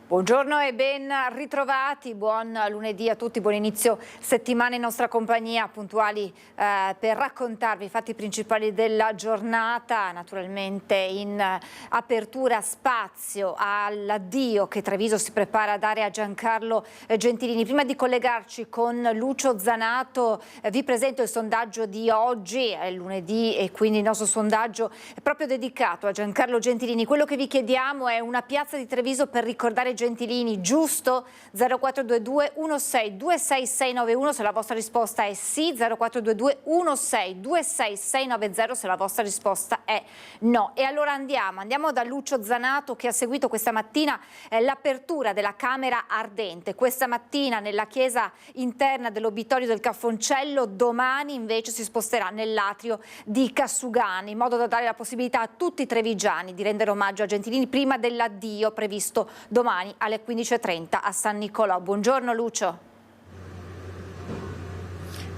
Buongiorno e ben ritrovati, buon lunedì a tutti, buon inizio settimana in nostra compagnia, puntuali per raccontarvi i fatti principali della giornata, naturalmente in apertura spazio all'addio che Treviso si prepara a dare a Giancarlo Gentilini. Prima di collegarci con Lucio Zanato vi presento il sondaggio di oggi, è lunedì e quindi il nostro sondaggio è proprio dedicato a Giancarlo Gentilini. Quello che vi chiediamo è una piazza di Treviso per ricordare Gentilini, giusto? 0422 16 26 691 se la vostra risposta è sì, 0422 16 26 690 se la vostra risposta è no. E allora andiamo da Lucio Zanato che ha seguito questa mattina l'apertura della Camera Ardente, questa mattina nella chiesa interna dell'obitorio del Caffoncello, domani invece si sposterà nell'atrio di Cassugana, in modo da dare la possibilità a tutti i trevigiani di rendere omaggio a Gentilini prima dell'addio previsto domani alle 15:30 a San Nicolò. Buongiorno Lucio.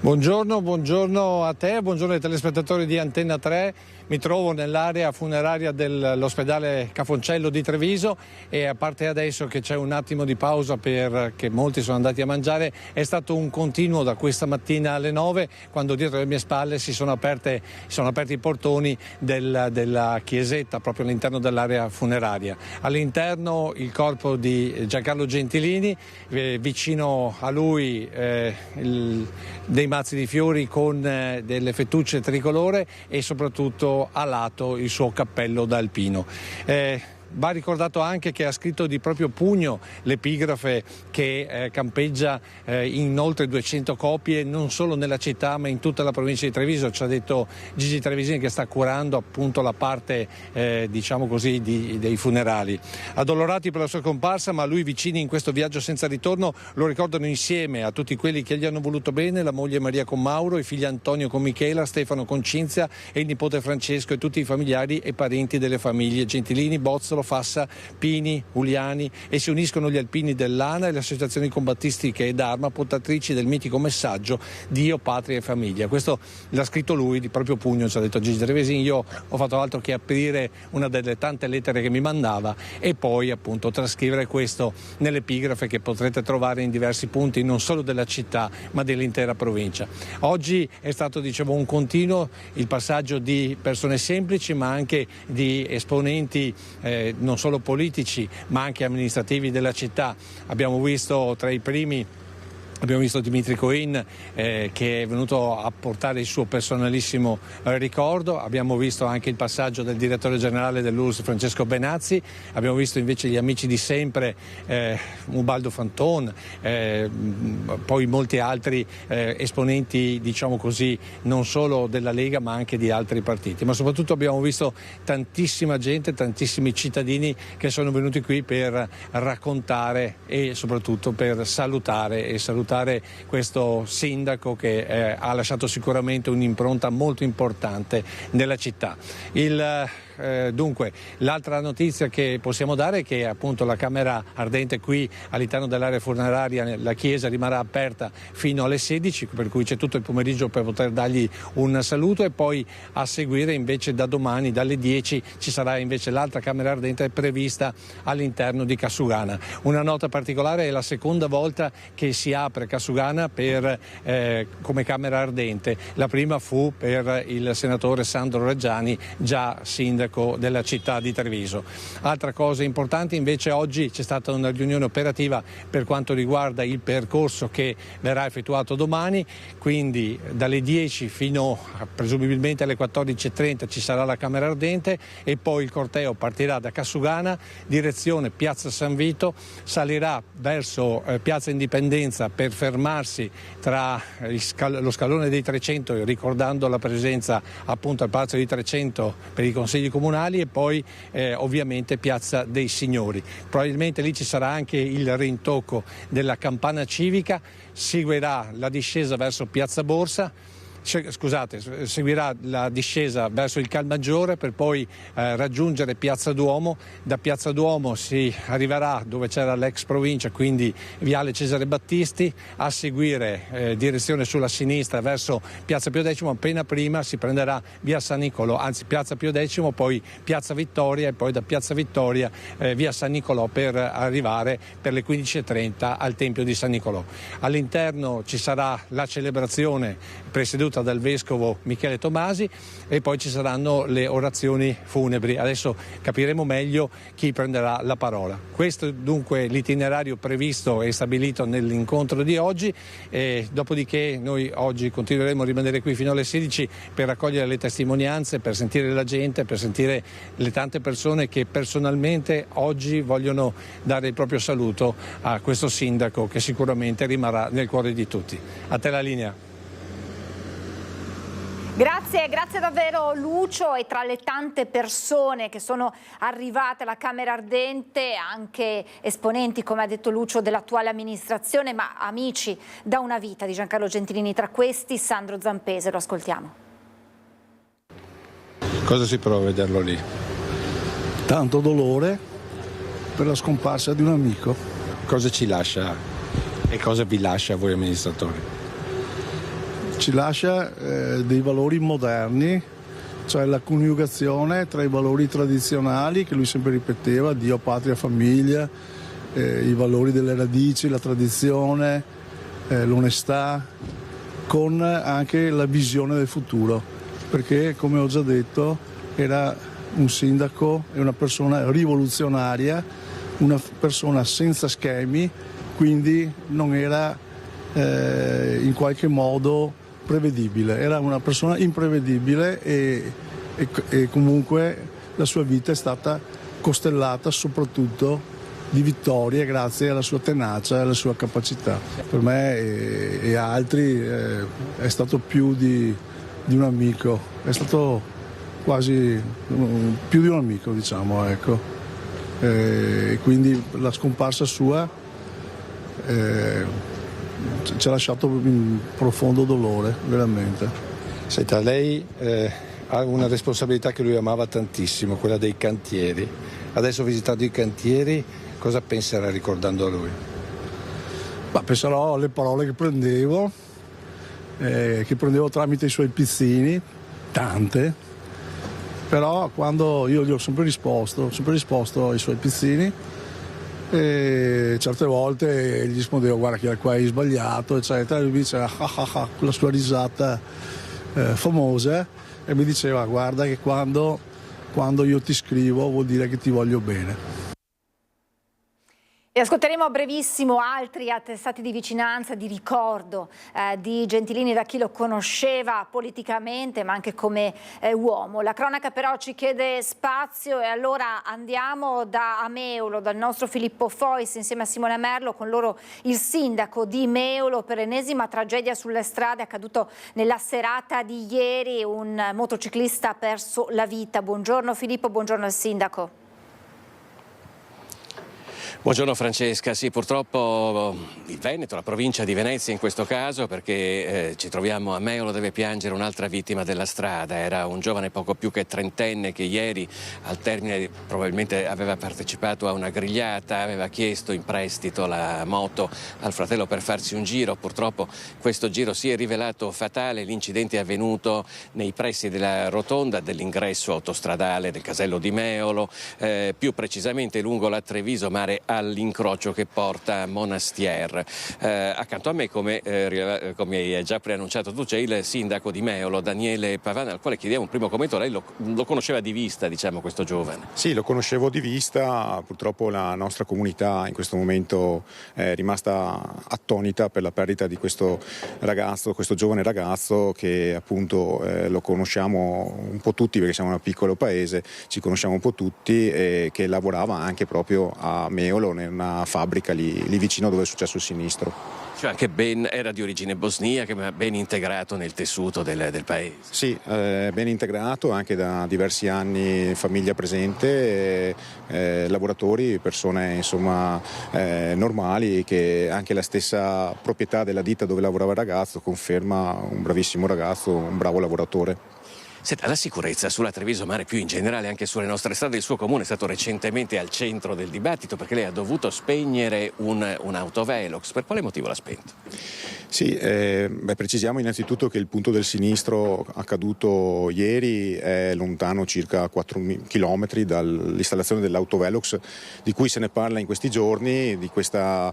Buongiorno a te, buongiorno ai telespettatori di Antenna 3. Mi trovo nell'area funeraria dell'ospedale Caffoncello di Treviso e a parte adesso che c'è un attimo di pausa perché molti sono andati a mangiare, è stato un continuo da questa mattina alle 9 quando dietro le mie spalle si sono aperti i portoni della chiesetta proprio all'interno dell'area funeraria. All'interno il corpo di Giancarlo Gentilini, vicino a lui dei mazzi di fiori con delle fettucce tricolore e soprattutto a lato il suo cappello da alpino. Va ricordato anche che ha scritto di proprio pugno l'epigrafe che campeggia in oltre 200 copie non solo nella città ma in tutta la provincia di Treviso. Ci ha detto Gigi Trevisini che sta curando appunto la parte diciamo così dei funerali. Addolorati per la sua comparsa ma a lui vicini in questo viaggio senza ritorno lo ricordano insieme a tutti quelli che gli hanno voluto bene, la moglie Maria con Mauro, i figli Antonio con Michela, Stefano con Cinzia e il nipote Francesco e tutti i familiari e parenti delle famiglie Gentilini, Bozzolo, Fassa, Pini, Uliani e si uniscono gli alpini dell'ANA e le associazioni combattistiche d'arma portatrici del mitico messaggio Dio, patria e famiglia. Questo l'ha scritto lui di proprio pugno, ci ha detto Gigi Trevisini. Io ho fatto altro che aprire una delle tante lettere che mi mandava e poi appunto trascrivere questo nell'epigrafe che potrete trovare in diversi punti non solo della città ma dell'intera provincia. Oggi è stato un continuo il passaggio di persone semplici ma anche di esponenti non solo politici ma anche amministrativi della città. Abbiamo visto tra i primi Dimitri Coin che è venuto a portare il suo personalissimo ricordo, abbiamo visto anche il passaggio del direttore generale dell'URSS Francesco Benazzi, abbiamo visto invece gli amici di sempre Ubaldo Fanton, poi molti altri esponenti diciamo così non solo della Lega ma anche di altri partiti, ma soprattutto abbiamo visto tantissima gente, tantissimi cittadini che sono venuti qui per raccontare e soprattutto per salutare questo sindaco che ha lasciato sicuramente un'impronta molto importante nella città. Dunque, l'altra notizia che possiamo dare è che appunto la Camera Ardente qui all'interno dell'area funeraria, la chiesa rimarrà aperta fino alle 16, per cui c'è tutto il pomeriggio per poter dargli un saluto e poi a seguire invece da domani dalle 10 ci sarà invece l'altra Camera Ardente prevista all'interno di Cassugana. Una nota particolare è la seconda volta che si apre Cassugana come Camera Ardente, la prima fu per il senatore Sandro Reggiani, già sindaco della città di Treviso. Altra cosa importante invece, oggi c'è stata una riunione operativa per quanto riguarda il percorso che verrà effettuato domani, quindi dalle 10 fino presumibilmente alle 14:30 ci sarà la Camera Ardente e poi il corteo partirà da Cassugana direzione Piazza San Vito, salirà verso Piazza Indipendenza per fermarsi tra lo scalone dei 300 ricordando la presenza appunto al Palazzo dei 300 per i consigli comunali e poi ovviamente Piazza dei Signori. Probabilmente lì ci sarà anche il rintocco della campana civica, seguirà la discesa verso Piazza Borsa seguirà la discesa verso il Calmaggiore per poi raggiungere Piazza Duomo. Da Piazza Duomo si arriverà dove c'era l'ex provincia, quindi Viale Cesare Battisti, a seguire direzione sulla sinistra verso Piazza Pio X. Appena prima si prenderà via San Nicolò, anzi Piazza Pio X, poi Piazza Vittoria e poi da Piazza Vittoria via San Nicolò per arrivare per le 15:30 al Tempio di San Nicolò. All'interno ci sarà la celebrazione presieduta dal vescovo Michele Tomasi e poi ci saranno le orazioni funebri. Adesso capiremo meglio chi prenderà la parola. Questo è dunque l'itinerario previsto e stabilito nell'incontro di oggi, e dopodiché noi oggi continueremo a rimanere qui fino alle 16 per raccogliere le testimonianze, per sentire la gente, per sentire le tante persone che personalmente oggi vogliono dare il proprio saluto a questo sindaco che sicuramente rimarrà nel cuore di tutti. A te la linea. Grazie davvero Lucio. E tra le tante persone che sono arrivate alla Camera Ardente anche esponenti, come ha detto Lucio, dell'attuale amministrazione, ma amici da una vita di Giancarlo Gentilini, tra questi Sandro Zampese. Lo ascoltiamo. Cosa si prova a vederlo lì? Tanto dolore per la scomparsa di un amico. Cosa ci lascia e cosa vi lascia a voi amministratori? Ci lascia dei valori moderni, cioè la coniugazione tra i valori tradizionali che lui sempre ripeteva, Dio, patria, famiglia, i valori delle radici, la tradizione, l'onestà, con anche la visione del futuro, perché come ho già detto era un sindaco e una persona rivoluzionaria, una persona senza schemi, quindi non era in qualche modo prevedibile, era una persona imprevedibile e comunque la sua vita è stata costellata soprattutto di vittorie grazie alla sua tenacia e alla sua capacità. Per me e altri è stato più di un amico, è stato quasi più di un amico, diciamo, ecco. E quindi la scomparsa sua ci ha lasciato un profondo dolore, veramente. Senta, lei ha una responsabilità che lui amava tantissimo, quella dei cantieri. Adesso visitando i cantieri, cosa penserà ricordando a lui? Ma penserò alle parole che prendevo tramite i suoi pizzini, tante, però quando io gli ho sempre risposto ai suoi pizzini, e certe volte gli rispondevo guarda che qua hai sbagliato eccetera, e lui diceva con la sua risata famosa, e mi diceva guarda che quando io ti scrivo vuol dire che ti voglio bene. E ascolteremo a brevissimo altri attestati di vicinanza, di ricordo di Gentilini da chi lo conosceva politicamente ma anche come uomo. La cronaca però ci chiede spazio e allora andiamo da Meolo, dal nostro Filippo Fois insieme a Simone Merlo, con loro il sindaco di Meolo per l'ennesima tragedia sulle strade. È accaduto nella serata di ieri, un motociclista ha perso la vita. Buongiorno Filippo, buongiorno al sindaco. Buongiorno Francesca, sì, purtroppo il Veneto, la provincia di Venezia in questo caso, perché ci troviamo a Meolo, deve piangere un'altra vittima della strada. Era un giovane poco più che trentenne che ieri al termine probabilmente aveva partecipato a una grigliata, aveva chiesto in prestito la moto al fratello per farsi un giro. Purtroppo questo giro si è rivelato fatale, l'incidente è avvenuto nei pressi della rotonda dell'ingresso autostradale del casello di Meolo, più precisamente lungo la Treviso Mare all'incrocio che porta a Monastier. Accanto a me, come hai già preannunciato tu, c'è il sindaco di Meolo, Daniele Pavana, al quale chiediamo un primo commento. Lei lo conosceva di vista, diciamo, questo giovane? Sì, lo conoscevo di vista. Purtroppo la nostra comunità in questo momento è rimasta attonita per la perdita di questo ragazzo, questo giovane ragazzo che appunto lo conosciamo un po' tutti perché siamo un piccolo paese, ci conosciamo un po' tutti, e che lavorava anche proprio a Meolo in una fabbrica lì vicino dove è successo il sinistro. Cioè anche era di origine bosniaca, ma ben integrato nel tessuto del paese. Sì, ben integrato, anche da diversi anni, famiglia presente, lavoratori, persone insomma normali, che anche la stessa proprietà della ditta dove lavorava il ragazzo conferma un bravissimo ragazzo, un bravo lavoratore. Senta, la sicurezza sulla Treviso Mare, più in generale anche sulle nostre strade, il suo comune è stato recentemente al centro del dibattito perché lei ha dovuto spegnere un autovelox. Per quale motivo l'ha spento? Sì, precisiamo innanzitutto che il punto del sinistro accaduto ieri è lontano circa 4 km dall'installazione dell'autovelox, di cui se ne parla in questi giorni, di questa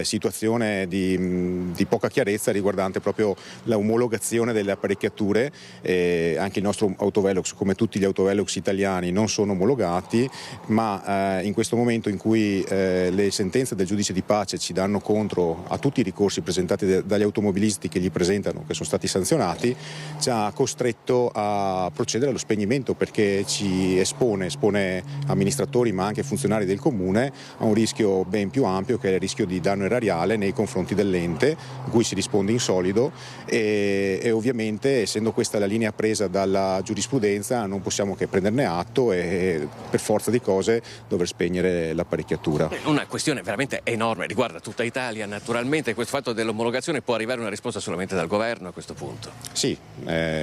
situazione di poca chiarezza riguardante proprio l'omologazione delle apparecchiature. Anche il nostro autovelox, come tutti gli autovelox italiani, non sono omologati, ma in questo momento in cui le sentenze del giudice di pace ci danno contro a tutti i ricorsi presentati dagli automobilisti che li presentano, che sono stati sanzionati, ci ha costretto a procedere allo spegnimento, perché ci espone amministratori ma anche funzionari del comune a un rischio ben più ampio, che è il rischio di danno erariale nei confronti dell'ente, in cui si risponde in solido, e ovviamente, essendo questa la linea presa dalla giurisprudenza, non possiamo che prenderne atto e per forza di cose dover spegnere l'apparecchiatura. Una questione veramente enorme, riguarda tutta Italia. Naturalmente questo fatto dell'omologazione, può arrivare una risposta solamente dal governo a questo punto? Sì,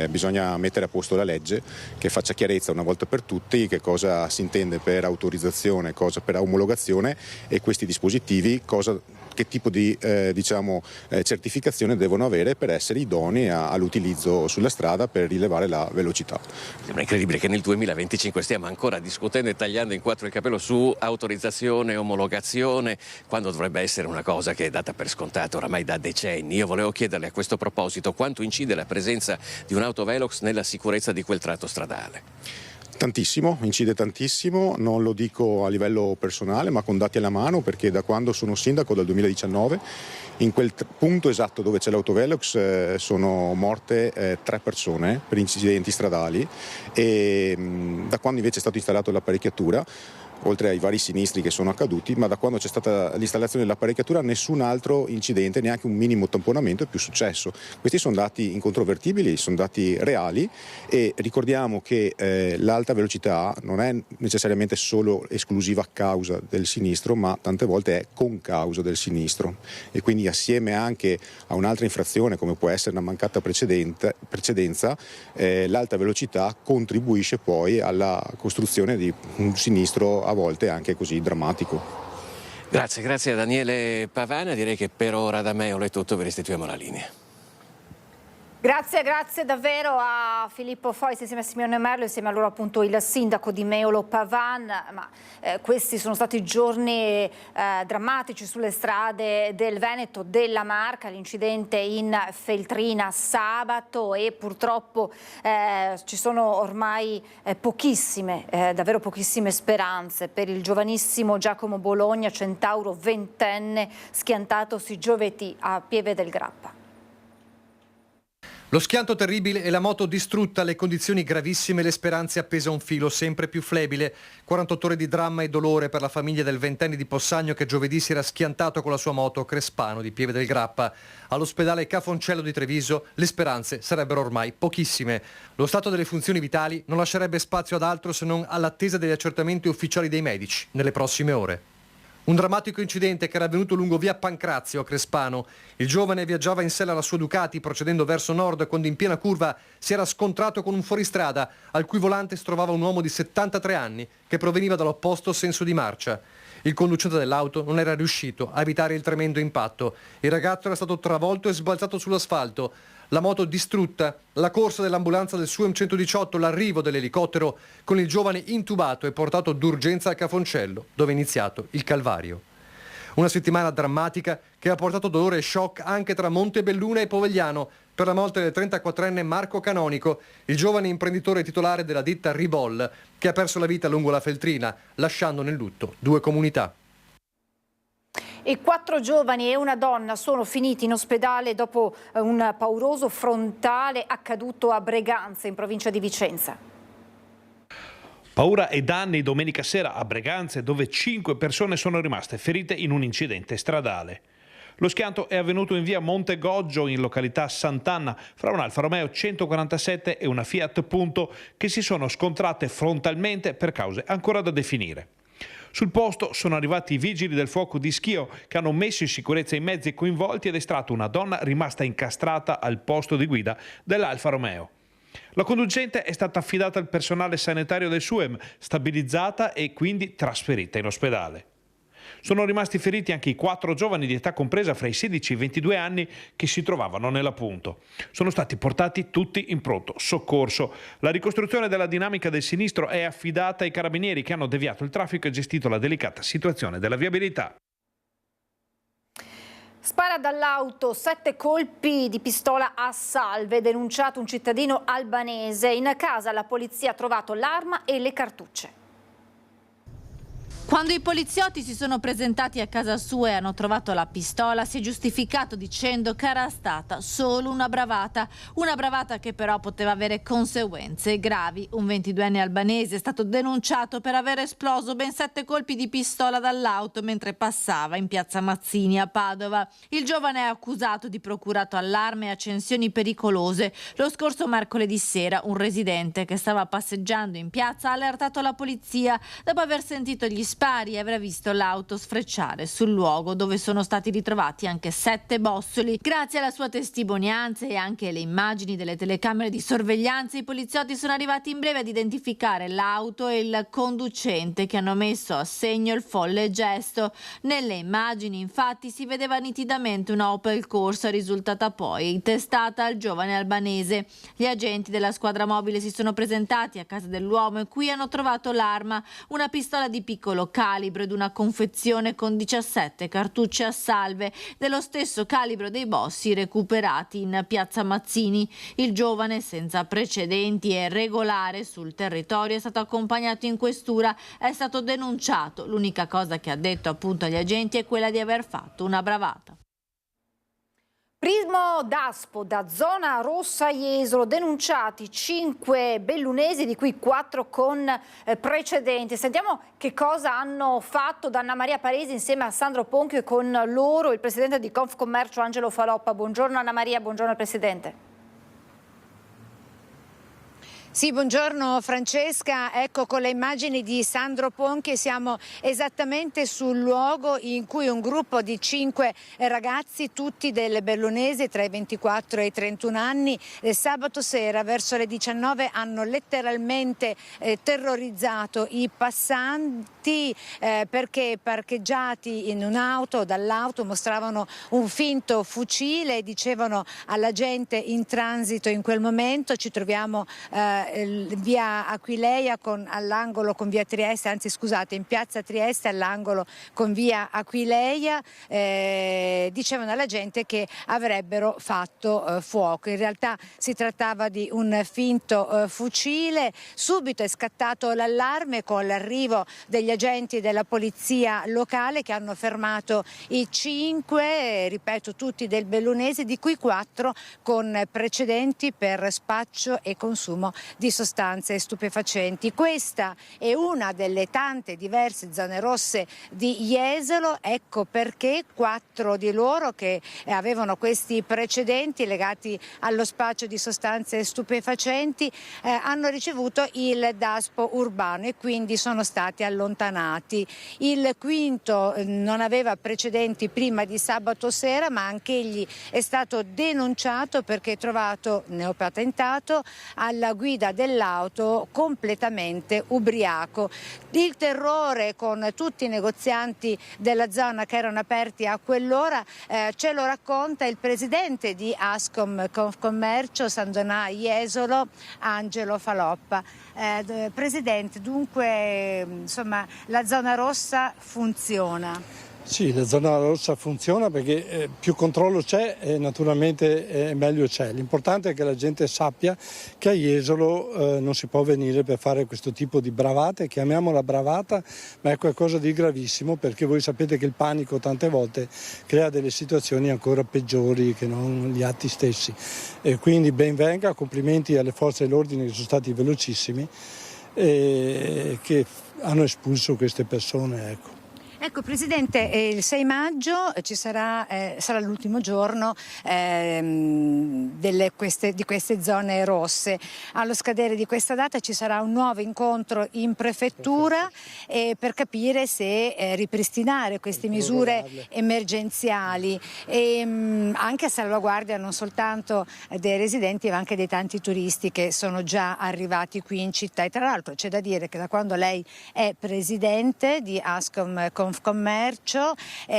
bisogna mettere a posto la legge che faccia chiarezza una volta per tutti che cosa si intende per autorizzazione, cosa per omologazione, e questi dispositivi che tipo di certificazione devono avere per essere idonei all'utilizzo sulla strada per rilevare la velocità. Sembra incredibile che nel 2025 stiamo ancora discutendo e tagliando in quattro il capello su autorizzazione e omologazione, quando dovrebbe essere una cosa che è data per scontata oramai da decenni. Io volevo chiederle a questo proposito quanto incide la presenza di un autovelox nella sicurezza di quel tratto stradale. Tantissimo, incide tantissimo, non lo dico a livello personale ma con dati alla mano, perché da quando sono sindaco, dal 2019, in quel punto esatto dove c'è l'autovelox sono morte 3 persone per incidenti stradali, e da quando invece è stato installato l'apparecchiatura, oltre ai vari sinistri che sono accaduti, ma da quando c'è stata l'installazione dell'apparecchiatura nessun altro incidente, neanche un minimo tamponamento è più successo. Questi sono dati incontrovertibili, sono dati reali, e ricordiamo che l'alta velocità non è necessariamente solo esclusiva causa del sinistro, ma tante volte è concausa del sinistro, e quindi assieme anche a un'altra infrazione come può essere una mancata precedenza, l'alta velocità contribuisce poi alla costruzione di un sinistro a volte anche così drammatico. Grazie a Daniele Pavana. Direi che per ora da Meolo è tutto, vi restituiamo la linea. Grazie davvero a Filippo Fois insieme a Simeone Merlo, insieme a loro appunto il sindaco di Meolo Pavan. Ma questi sono stati giorni drammatici sulle strade del Veneto, della Marca, l'incidente in Feltrina sabato, e purtroppo ci sono ormai davvero pochissime speranze per il giovanissimo Giacomo Bologna, centauro ventenne, schiantatosi giovedì a Pieve del Grappa. Lo schianto terribile e la moto distrutta, le condizioni gravissime, le speranze appese a un filo sempre più flebile. 48 ore di dramma e dolore per la famiglia del ventenne di Possagno che giovedì si era schiantato con la sua moto Crespano di Pieve del Grappa. All'ospedale Cafoncello di Treviso le speranze sarebbero ormai pochissime. Lo stato delle funzioni vitali non lascerebbe spazio ad altro se non all'attesa degli accertamenti ufficiali dei medici nelle prossime ore. Un drammatico incidente che era avvenuto lungo via Pancrazio a Crespano. Il giovane viaggiava in sella alla sua Ducati procedendo verso nord quando in piena curva si era scontrato con un fuoristrada al cui volante si trovava un uomo di 73 anni che proveniva dall'opposto senso di marcia. Il conducente dell'auto non era riuscito a evitare il tremendo impatto. Il ragazzo era stato travolto e sbalzato sull'asfalto. La moto distrutta, la corsa dell'ambulanza del SUEM 118, l'arrivo dell'elicottero con il giovane intubato e portato d'urgenza a Cafoncello, dove è iniziato il calvario. Una settimana drammatica che ha portato dolore e shock anche tra Montebelluna e Povegliano per la morte del 34enne Marco Canonico, il giovane imprenditore titolare della ditta Ribol, che ha perso la vita lungo la Feltrina, lasciando nel lutto 2 comunità. E 4 giovani e una donna sono finiti in ospedale dopo un pauroso frontale accaduto a Breganze, in provincia di Vicenza. Paura e danni domenica sera a Breganze, dove 5 persone sono rimaste ferite in un incidente stradale. Lo schianto è avvenuto in via Montegoggio, in località Sant'Anna, fra un Alfa Romeo 147 e una Fiat Punto che si sono scontrate frontalmente per cause ancora da definire. Sul posto sono arrivati i vigili del fuoco di Schio che hanno messo in sicurezza i mezzi coinvolti ed estratto una donna rimasta incastrata al posto di guida dell'Alfa Romeo. La conducente è stata affidata al personale sanitario del SUEM, stabilizzata e quindi trasferita in ospedale. Sono rimasti feriti anche i 4 giovani di età compresa fra i 16 e i 22 anni che si trovavano nell'appunto. Sono stati portati tutti in pronto soccorso. La ricostruzione della dinamica del sinistro è affidata ai carabinieri che hanno deviato il traffico e gestito la delicata situazione della viabilità. Spara dall'auto 7 colpi di pistola a salve, denunciato un cittadino albanese. In casa la polizia ha trovato l'arma e le cartucce. Quando i poliziotti si sono presentati a casa sua e hanno trovato la pistola, si è giustificato dicendo che era stata solo una bravata che però poteva avere conseguenze gravi. Un 22enne albanese è stato denunciato per aver esploso ben 7 colpi di pistola dall'auto mentre passava in piazza Mazzini a Padova. Il giovane è accusato di procurato allarme e accensioni pericolose. Lo scorso mercoledì sera un residente che stava passeggiando in piazza ha allertato la polizia dopo aver sentito gli spari e avrà visto l'auto sfrecciare sul luogo dove sono stati ritrovati anche 7 bossoli. Grazie alla sua testimonianza e anche alle immagini delle telecamere di sorveglianza, i poliziotti sono arrivati in breve ad identificare l'auto e il conducente che hanno messo a segno il folle gesto. Nelle immagini infatti si vedeva nitidamente una Opel Corsa risultata poi testata al giovane albanese. Gli agenti della squadra mobile si sono presentati a casa dell'uomo e qui hanno trovato l'arma, una pistola di piccolo calibro ed una confezione con 17 cartucce a salve dello stesso calibro dei bossi recuperati in piazza Mazzini. Il giovane, senza precedenti e regolare sul territorio, è stato accompagnato in questura, è stato denunciato. L'unica cosa che ha detto appunto agli agenti è quella di aver fatto una bravata. Prismo Daspo da zona rossa Jesolo, denunciati 5 bellunesi, di cui 4 con precedenti. Sentiamo che cosa hanno fatto da Anna Maria Paresi insieme a Sandro Ponchio e con loro il presidente di Confcommercio Angelo Faloppa. Buongiorno Anna Maria, buongiorno al presidente. Sì, buongiorno Francesca, ecco con le immagini di Sandro Ponchi siamo esattamente sul luogo in cui un gruppo di 5 ragazzi, tutti del bellunese tra i 24 e i 31 anni, sabato sera verso le 19 hanno letteralmente terrorizzato i passanti perché parcheggiati in un'auto, dall'auto mostravano un finto fucile e dicevano alla gente in transito in quel momento: ci troviamo via Aquileia all'angolo con via Trieste, anzi scusate, in piazza Trieste all'angolo con via Aquileia, dicevano alla gente che avrebbero fatto fuoco. In realtà si trattava di un finto fucile. Subito è scattato l'allarme con l'arrivo degli agenti della polizia locale che hanno fermato i 5, ripeto tutti del bellunese, di cui 4 con precedenti per spaccio e consumo di sostanze stupefacenti. Questa è una delle tante diverse zone rosse di Jesolo, ecco perché 4 di loro che avevano questi precedenti legati allo spaccio di sostanze stupefacenti hanno ricevuto il Daspo urbano e quindi sono stati allontanati. Il quinto non aveva precedenti prima di sabato sera, ma anche egli è stato denunciato perché trovato neopatentato alla guida dell'auto completamente ubriaco. Il terrore con tutti i negozianti della zona che erano aperti a quell'ora ce lo racconta il presidente di Ascom Confcommercio San Donà Jesolo, Angelo Faloppa. Presidente, dunque insomma la zona rossa funziona. Sì, la zona rossa funziona perché più controllo c'è e naturalmente meglio c'è. L'importante è che la gente sappia che a Jesolo non si può venire per fare questo tipo di bravate, chiamiamola bravata, ma è qualcosa di gravissimo perché voi sapete che il panico tante volte crea delle situazioni ancora peggiori che non gli atti stessi. E quindi ben venga, complimenti alle forze dell'ordine che sono stati velocissimi e che hanno espulso queste persone. Ecco. Ecco Presidente, il 6 maggio ci sarà l'ultimo giorno di queste zone rosse. Allo scadere di questa data ci sarà un nuovo incontro in prefettura per capire se ripristinare queste misure emergenziali e anche a salvaguardia non soltanto dei residenti ma anche dei tanti turisti che sono già arrivati qui in città. E tra l'altro c'è da dire che da quando lei è Presidente di Ascom Confcommercio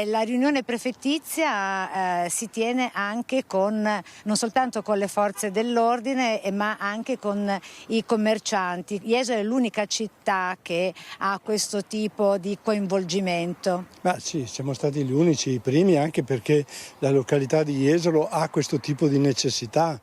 la riunione prefettizia si tiene anche non soltanto con le forze dell'ordine ma anche con i commercianti. Jesolo è l'unica città che ha questo tipo di coinvolgimento. Ma sì, siamo stati gli unici, i primi, anche perché la località di Jesolo ha questo tipo di necessità.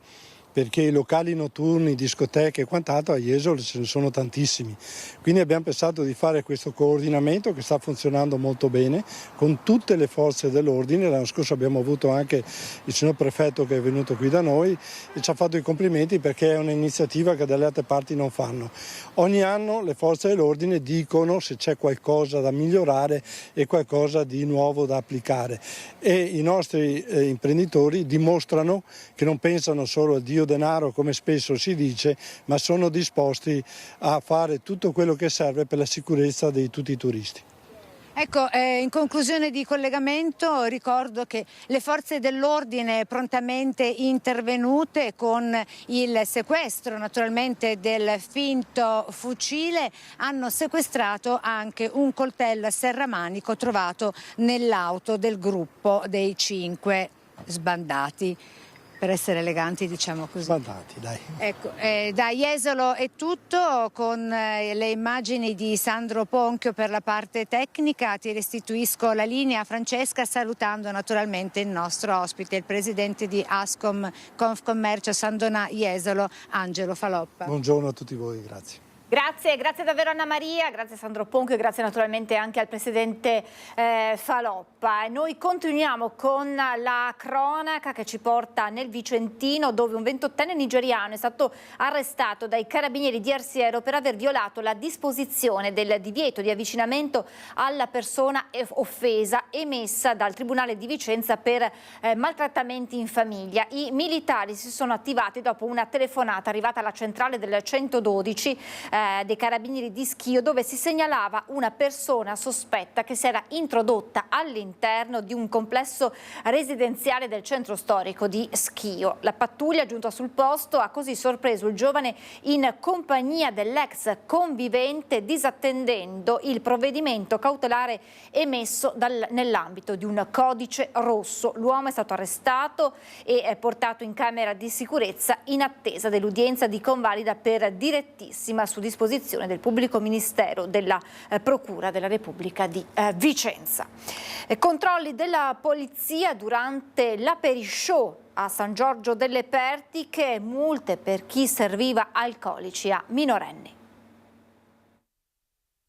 Perché i locali notturni, discoteche e quant'altro a Jesolo ce ne sono tantissimi. Quindi abbiamo pensato di fare questo coordinamento che sta funzionando molto bene con tutte le forze dell'ordine. L'anno scorso abbiamo avuto anche il signor prefetto che è venuto qui da noi e ci ha fatto i complimenti perché è un'iniziativa che dalle altre parti non fanno. Ogni anno le forze dell'ordine dicono se c'è qualcosa da migliorare e qualcosa di nuovo da applicare e i nostri imprenditori dimostrano che non pensano solo a Dio denaro come spesso si dice, ma sono disposti a fare tutto quello che serve per la sicurezza di tutti i turisti. Ecco, in conclusione di collegamento ricordo che le forze dell'ordine prontamente intervenute con il sequestro naturalmente del finto fucile hanno sequestrato anche un coltello a serramanico trovato nell'auto del gruppo dei 5 sbandati. Per essere eleganti diciamo così. Sbandati, dai. Ecco, da Jesolo è tutto con le immagini di Sandro Ponchio per la parte tecnica. Ti restituisco la linea Francesca salutando naturalmente il nostro ospite, il presidente di Ascom Confcommercio San Donà Jesolo, Angelo Faloppa. Buongiorno a tutti voi, grazie. Grazie davvero Anna Maria, grazie Sandro Ponchio e grazie naturalmente anche al Presidente Faloppa. Noi continuiamo con la cronaca che ci porta nel Vicentino dove un 28enne nigeriano è stato arrestato dai carabinieri di Arsiero per aver violato la disposizione del divieto di avvicinamento alla persona offesa emessa dal Tribunale di Vicenza per maltrattamenti in famiglia. I militari si sono attivati dopo una telefonata arrivata alla centrale del 112 dei carabinieri di Schio dove si segnalava una persona sospetta che si era introdotta all'interno di un complesso residenziale del centro storico di Schio. La pattuglia giunta sul posto ha così sorpreso il giovane in compagnia dell'ex convivente disattendendo il provvedimento cautelare emesso nell'ambito di un codice rosso. L'uomo è stato arrestato e portato in camera di sicurezza in attesa dell'udienza di convalida per direttissima su disposizione del pubblico ministero della Procura della Repubblica di Vicenza. Controlli della polizia durante l'aperishow a San Giorgio delle Pertiche, multe per chi serviva alcolici a minorenni.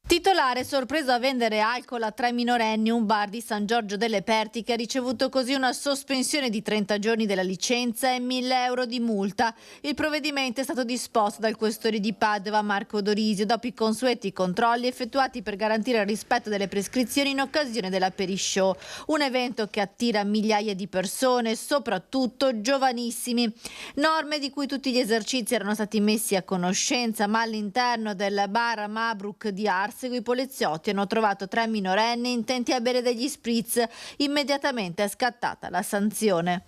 Titolare sorpreso a vendere alcol a 3 minorenni, un bar di San Giorgio delle Pertiche ha ricevuto così una sospensione di 30 giorni della licenza e 1.000 euro di multa. Il provvedimento è stato disposto dal questore di Padova Marco Dorisio dopo i consueti controlli effettuati per garantire il rispetto delle prescrizioni in occasione della Perishow, un evento che attira migliaia di persone, soprattutto giovanissimi. Norme di cui tutti gli esercizi erano stati messi a conoscenza, ma all'interno del bar Mabruk di Ars i poliziotti hanno trovato 3 minorenni intenti a bere degli spritz. Immediatamente è scattata la sanzione.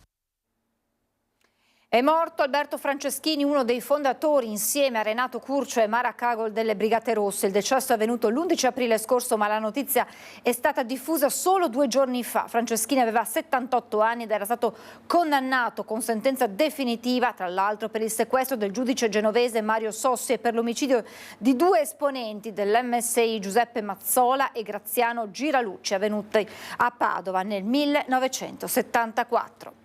È morto Alberto Franceschini, uno dei fondatori insieme a Renato Curcio e Mara Cagol delle Brigate Rosse. Il decesso è avvenuto l'11 aprile scorso, ma la notizia è stata diffusa solo 2 giorni fa. Franceschini aveva 78 anni ed era stato condannato con sentenza definitiva, tra l'altro per il sequestro del giudice genovese Mario Sossi e per l'omicidio di 2 esponenti dell'MSI, Giuseppe Mazzola e Graziano Giralucci, avvenuti a Padova nel 1974.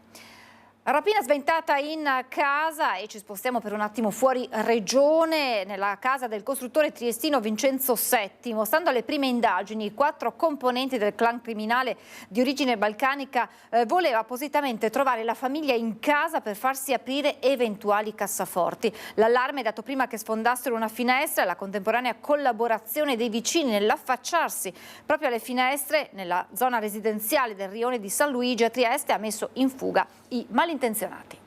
Rapina sventata in casa e ci spostiamo per un attimo fuori regione, nella casa del costruttore triestino Vincenzo Settimo. Stando alle prime indagini, 4 componenti del clan criminale di origine balcanica voleva appositamente trovare la famiglia in casa per farsi aprire eventuali cassaforti. L'allarme è dato prima che sfondassero una finestra e la contemporanea collaborazione dei vicini nell'affacciarsi proprio alle finestre nella zona residenziale del rione di San Luigi a Trieste ha messo in fuga i malintenzionati.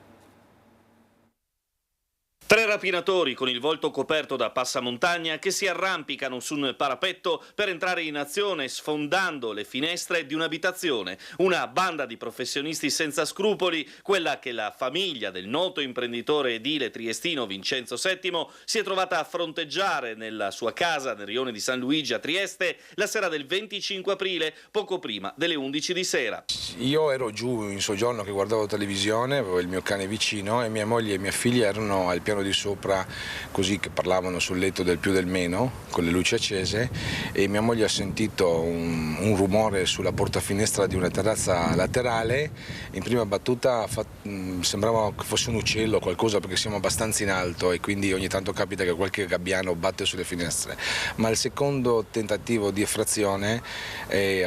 3 rapinatori con il volto coperto da passamontagna che si arrampicano su un parapetto per entrare in azione sfondando le finestre di un'abitazione. Una banda di professionisti senza scrupoli, quella che la famiglia del noto imprenditore edile triestino Vincenzo Settimo si è trovata a fronteggiare nella sua casa nel rione di San Luigi a Trieste la sera del 25 aprile, poco prima delle 11 di sera. Io ero giù in soggiorno che guardavo televisione, avevo il mio cane vicino e mia moglie e mia figlia erano al piano di sopra, così che parlavano sul letto del più del meno con le luci accese, e mia moglie ha sentito un rumore sulla porta finestra di una terrazza laterale. In prima battuta sembrava che fosse un uccello o qualcosa, perché siamo abbastanza in alto e quindi ogni tanto capita che qualche gabbiano batte sulle finestre, ma al secondo tentativo di effrazione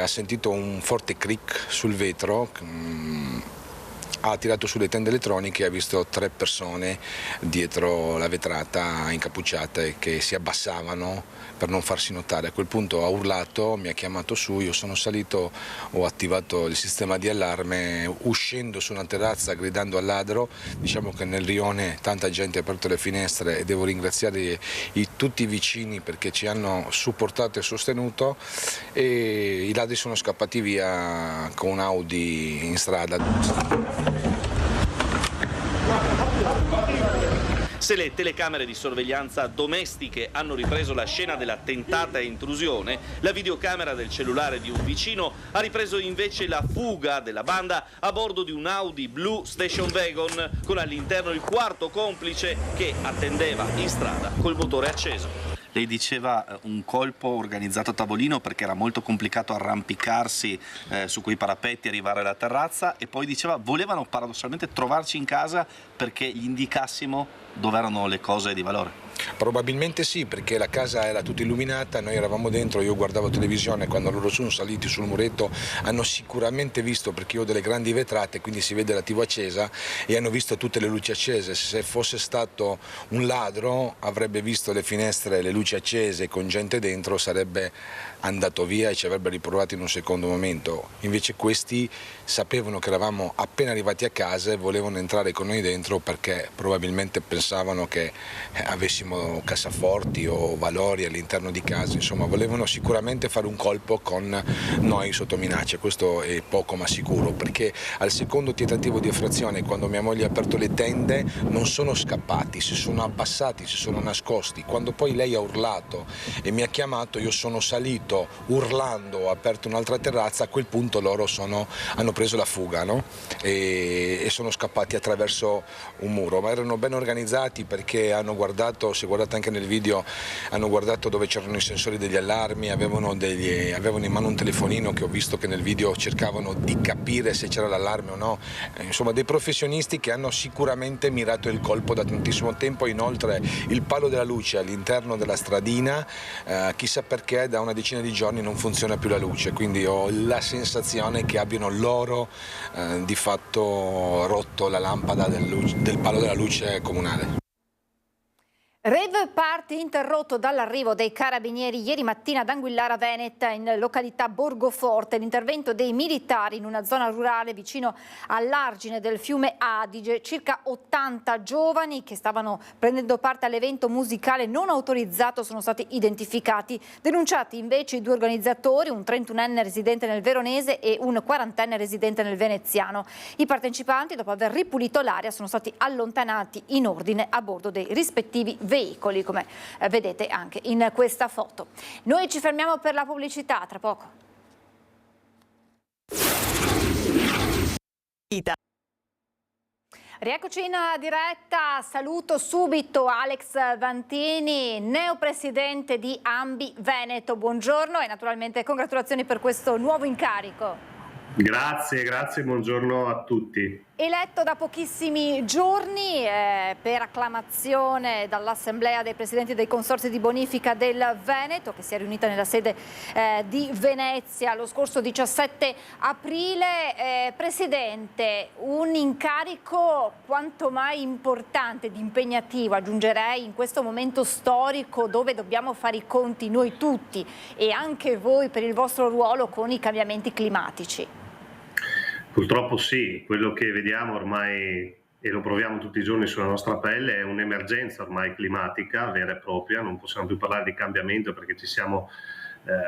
ha sentito un forte crick sul vetro. Ha tirato sulle tende elettroniche e ha visto 3 persone dietro la vetrata incappucciate che si abbassavano per non farsi notare. A quel punto ha urlato, mi ha chiamato su, io sono salito, ho attivato il sistema di allarme, uscendo su una terrazza gridando al ladro. Diciamo che nel rione tanta gente ha aperto le finestre e devo ringraziare tutti i vicini perché ci hanno supportato e sostenuto, e i ladri sono scappati via con un Audi in strada. Se le telecamere di sorveglianza domestiche hanno ripreso la scena della tentata intrusione, la videocamera del cellulare di un vicino ha ripreso invece la fuga della banda a bordo di un Audi blu station wagon con all'interno il 4º complice che attendeva in strada col motore acceso. Lei diceva un colpo organizzato a tavolino perché era molto complicato arrampicarsi su quei parapetti e arrivare alla terrazza, e poi diceva volevano paradossalmente trovarci in casa perché gli indicassimo dove erano le cose di valore. Probabilmente sì, perché la casa era tutta illuminata, noi eravamo dentro, io guardavo televisione, quando loro sono saliti sul muretto hanno sicuramente visto, perché io ho delle grandi vetrate quindi si vede la TV accesa, e hanno visto tutte le luci accese. Se fosse stato un ladro avrebbe visto le finestre, le luci accese con gente dentro, sarebbe andato via e ci avrebbe riprovato in un secondo momento. Invece questi sapevano che eravamo appena arrivati a casa e volevano entrare con noi dentro perché probabilmente pensavano che avessimo cassaforti o valori all'interno di casa, insomma volevano sicuramente fare un colpo con noi sotto minaccia. Questo è poco ma sicuro, perché al secondo tentativo di effrazione, quando mia moglie ha aperto le tende, non sono scappati, si sono abbassati, si sono nascosti. Quando poi lei ha urlato e mi ha chiamato, io sono salito urlando, ho aperto un'altra terrazza. A quel punto loro hanno preso la fuga, no? e sono scappati attraverso un muro, ma erano ben organizzati perché hanno guardato, se guardate anche nel video, hanno guardato dove c'erano i sensori degli allarmi, avevano in mano un telefonino che ho visto che nel video cercavano di capire se c'era l'allarme o no. Insomma dei professionisti che hanno sicuramente mirato il colpo da tantissimo tempo. Inoltre il palo della luce all'interno della stradina, chissà perché da una decina di giorni non funziona più la luce, quindi ho la sensazione che abbiano loro di fatto rotto la lampada del palo della luce comunale. Rave party interrotto dall'arrivo dei carabinieri ieri mattina ad Anguillara Veneta, in località Borgoforte. L'intervento dei militari in una zona rurale vicino all'argine del fiume Adige. Circa 80 giovani che stavano prendendo parte all'evento musicale non autorizzato sono stati identificati. Denunciati invece i 2 organizzatori, un 31enne residente nel Veronese e un 40enne residente nel Veneziano. I partecipanti, dopo aver ripulito l'area, sono stati allontanati in ordine a bordo dei rispettivi veicoli, come vedete anche in questa foto. Noi ci fermiamo per la pubblicità, tra poco. Rieccoci in diretta, saluto subito Alex Vantini, neopresidente di Ambi Veneto. Buongiorno e naturalmente congratulazioni per questo nuovo incarico. Grazie, buongiorno a tutti. Eletto da pochissimi giorni per acclamazione dall'Assemblea dei Presidenti dei Consorzi di Bonifica del Veneto, che si è riunita nella sede di Venezia lo scorso 17 aprile. Presidente, un incarico quanto mai importante ed impegnativo, aggiungerei, in questo momento storico dove dobbiamo fare i conti noi tutti e anche voi per il vostro ruolo con i cambiamenti climatici. Purtroppo sì, quello che vediamo ormai e lo proviamo tutti i giorni sulla nostra pelle è un'emergenza ormai climatica vera e propria, non possiamo più parlare di cambiamento perché ci siamo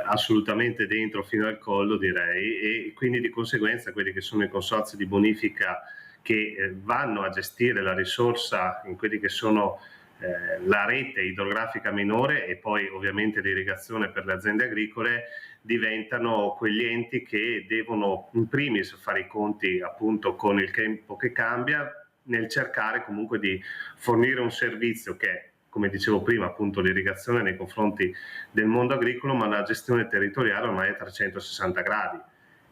assolutamente dentro fino al collo, direi, e quindi di conseguenza quelli che sono i consorzi di bonifica che vanno a gestire la risorsa in quelli che sono la rete idrografica minore e poi ovviamente l'irrigazione per le aziende agricole, diventano quegli enti che devono in primis fare i conti appunto con il tempo che cambia, nel cercare comunque di fornire un servizio che, come dicevo prima, appunto l'irrigazione nei confronti del mondo agricolo, ma la gestione territoriale ormai è 360 gradi.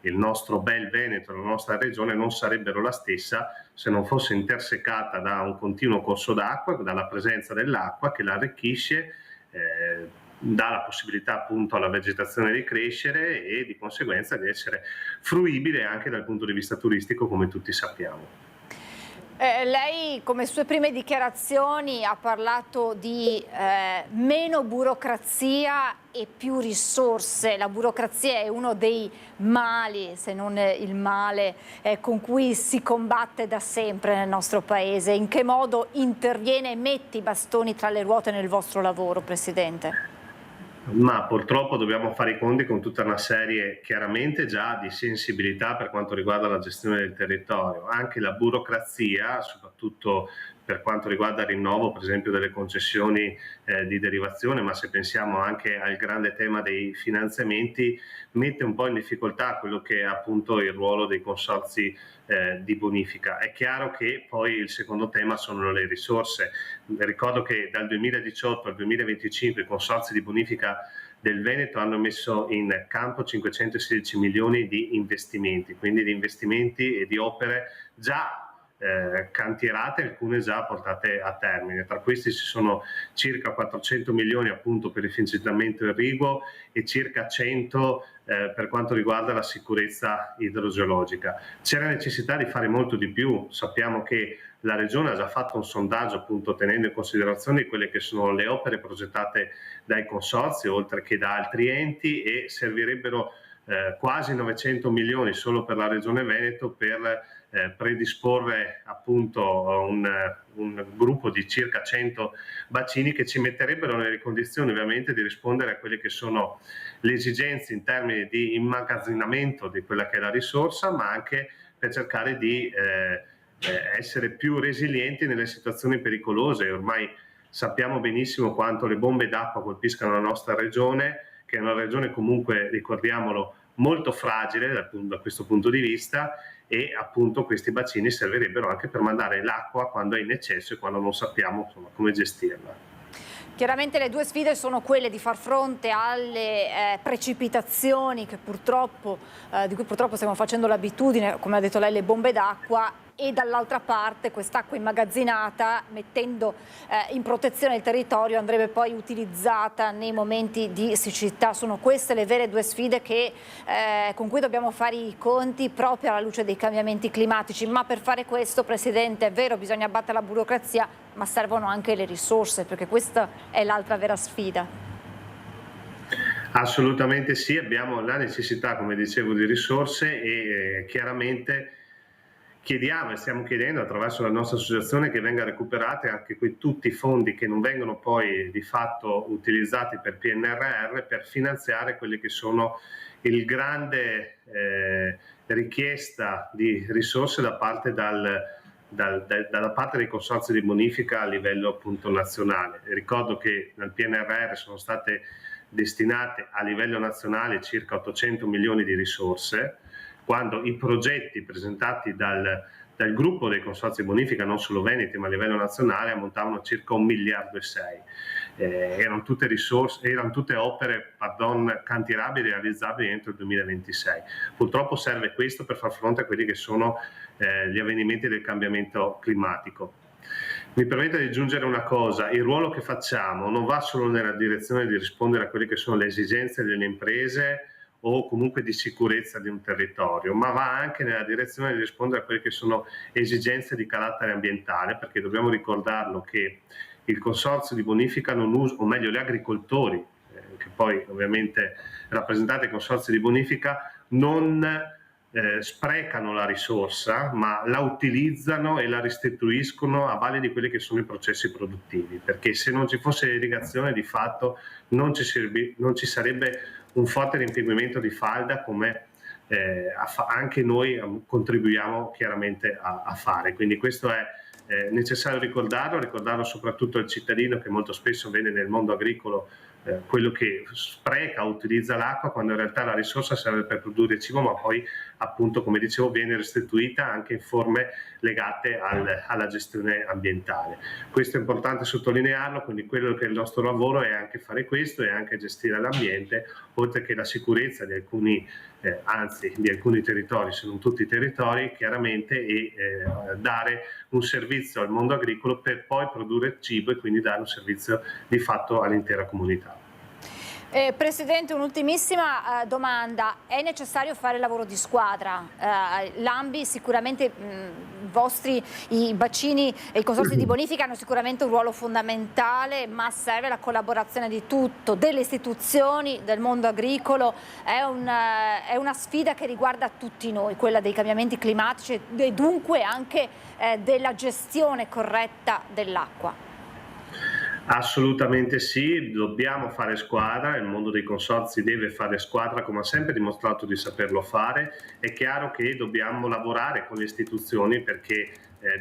Il nostro bel Veneto, la nostra regione non sarebbero la stessa se non fosse intersecata da un continuo corso d'acqua, dalla presenza dell'acqua che la arricchisce, dà la possibilità appunto alla vegetazione di crescere e di conseguenza di essere fruibile anche dal punto di vista turistico, come tutti sappiamo. Lei, come sue prime dichiarazioni, ha parlato di meno burocrazia e più risorse. La burocrazia è uno dei mali, se non il male, con cui si combatte da sempre nel nostro Paese. In che modo interviene e mette i bastoni tra le ruote nel vostro lavoro, Presidente? Ma purtroppo dobbiamo fare i conti con tutta una serie chiaramente già di sensibilità per quanto riguarda la gestione del territorio, anche la burocrazia, soprattutto per quanto riguarda il rinnovo per esempio delle concessioni di derivazione, ma se pensiamo anche al grande tema dei finanziamenti, mette un po' in difficoltà quello che è appunto il ruolo dei consorzi di bonifica. È chiaro che poi il secondo tema sono le risorse. Ricordo che dal 2018 al 2025 i consorzi di bonifica del Veneto hanno messo in campo 516 milioni di investimenti, quindi di investimenti e di opere già cantierate, alcune già portate a termine. Tra questi ci sono circa 400 milioni appunto per il efficientamento irriguo e circa 100 per quanto riguarda la sicurezza idrogeologica. C'era necessità di fare molto di più. Sappiamo che la Regione ha già fatto un sondaggio appunto tenendo in considerazione quelle che sono le opere progettate dai consorzi oltre che da altri enti, e servirebbero quasi 900 milioni solo per la Regione Veneto per predisporre appunto un gruppo di circa 100 bacini che ci metterebbero nelle condizioni ovviamente di rispondere a quelle che sono le esigenze in termini di immagazzinamento di quella che è la risorsa, ma anche per cercare di essere più resilienti nelle situazioni pericolose. Ormai sappiamo benissimo quanto le bombe d'acqua colpiscano la nostra regione, che è una regione comunque, ricordiamolo, molto fragile da questo punto di vista, e appunto questi bacini servirebbero anche per mandare l'acqua quando è in eccesso e quando non sappiamo insomma, come gestirla. Chiaramente le due sfide sono quelle di far fronte alle precipitazioni che purtroppo, di cui purtroppo stiamo facendo l'abitudine, come ha detto lei, le bombe d'acqua, e dall'altra parte quest'acqua immagazzinata, mettendo in protezione il territorio, andrebbe poi utilizzata nei momenti di siccità. Sono queste le vere due sfide con cui dobbiamo fare i conti proprio alla luce dei cambiamenti climatici. Ma per fare questo, Presidente, è vero, bisogna abbattere la burocrazia, ma servono anche le risorse, perché questa è l'altra vera sfida. Assolutamente sì, abbiamo la necessità, come dicevo, di risorse e chiaramente chiediamo e stiamo chiedendo attraverso la nostra associazione che venga recuperate anche tutti i fondi che non vengono poi di fatto utilizzati per PNRR per finanziare quelli che sono il grande richiesta di risorse da parte dalla parte dei consorzi di bonifica a livello appunto nazionale. Ricordo che nel PNRR sono state destinate a livello nazionale circa 800 milioni di risorse, quando i progetti presentati dal gruppo dei consorzi bonifica, non solo veneti ma a livello nazionale, ammontavano circa 1,6 miliardi. erano tutte opere cantierabili e realizzabili entro il 2026. Purtroppo serve questo per far fronte a quelli che sono gli avvenimenti del cambiamento climatico. Mi permette di aggiungere una cosa: il ruolo che facciamo non va solo nella direzione di rispondere a quelle che sono le esigenze delle imprese o comunque di sicurezza di un territorio, ma va anche nella direzione di rispondere a quelle che sono esigenze di carattere ambientale, perché dobbiamo ricordarlo che il consorzio di bonifica non usa, o meglio gli agricoltori, che poi ovviamente rappresentati dai consorzi di bonifica, non sprecano la risorsa, ma la utilizzano e la restituiscono a valle di quelli che sono i processi produttivi, perché se non ci fosse irrigazione di fatto non ci sarebbe un forte riempimento di falda, come anche noi contribuiamo chiaramente a fare. Quindi questo è necessario ricordarlo soprattutto al cittadino, che molto spesso vede nel mondo agricolo quello che spreca, utilizza l'acqua, quando in realtà la risorsa serve per produrre cibo, ma poi appunto, come dicevo, viene restituita anche in forme legate alla gestione ambientale. Questo è importante sottolinearlo, quindi quello che è il nostro lavoro è anche fare questo, e anche gestire l'ambiente, oltre che la sicurezza di alcuni territori, se non tutti i territori, chiaramente, e dare un servizio al mondo agricolo per poi produrre cibo e quindi dare un servizio di fatto all'intera comunità. Presidente, un'ultimissima domanda: è necessario fare il lavoro di squadra? L'ANBI sicuramente, i bacini e i consorzi di bonifica hanno sicuramente un ruolo fondamentale, ma serve la collaborazione di tutto, delle istituzioni, del mondo agricolo. È una sfida che riguarda tutti noi, quella dei cambiamenti climatici e dunque anche della gestione corretta dell'acqua. Assolutamente sì, dobbiamo fare squadra, il mondo dei consorzi deve fare squadra, come ha sempre dimostrato di saperlo fare. È chiaro che dobbiamo lavorare con le istituzioni, perché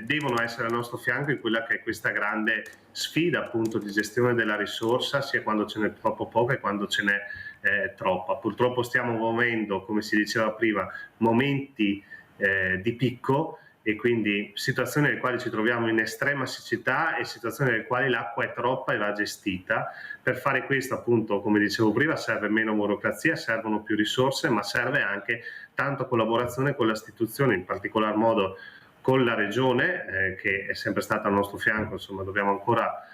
devono essere al nostro fianco in quella che è questa grande sfida appunto di gestione della risorsa, sia quando ce n'è troppo poca e quando ce n'è troppa. Purtroppo stiamo vivendo, come si diceva prima, momenti di picco, e quindi situazioni nelle quali ci troviamo in estrema siccità e situazioni nelle quali l'acqua è troppa e va gestita. Per fare questo, appunto, come dicevo prima, serve meno burocrazia, servono più risorse, ma serve anche tanta collaborazione con le istituzioni, in particolar modo con la Regione, che è sempre stata al nostro fianco. Insomma, dobbiamo ancora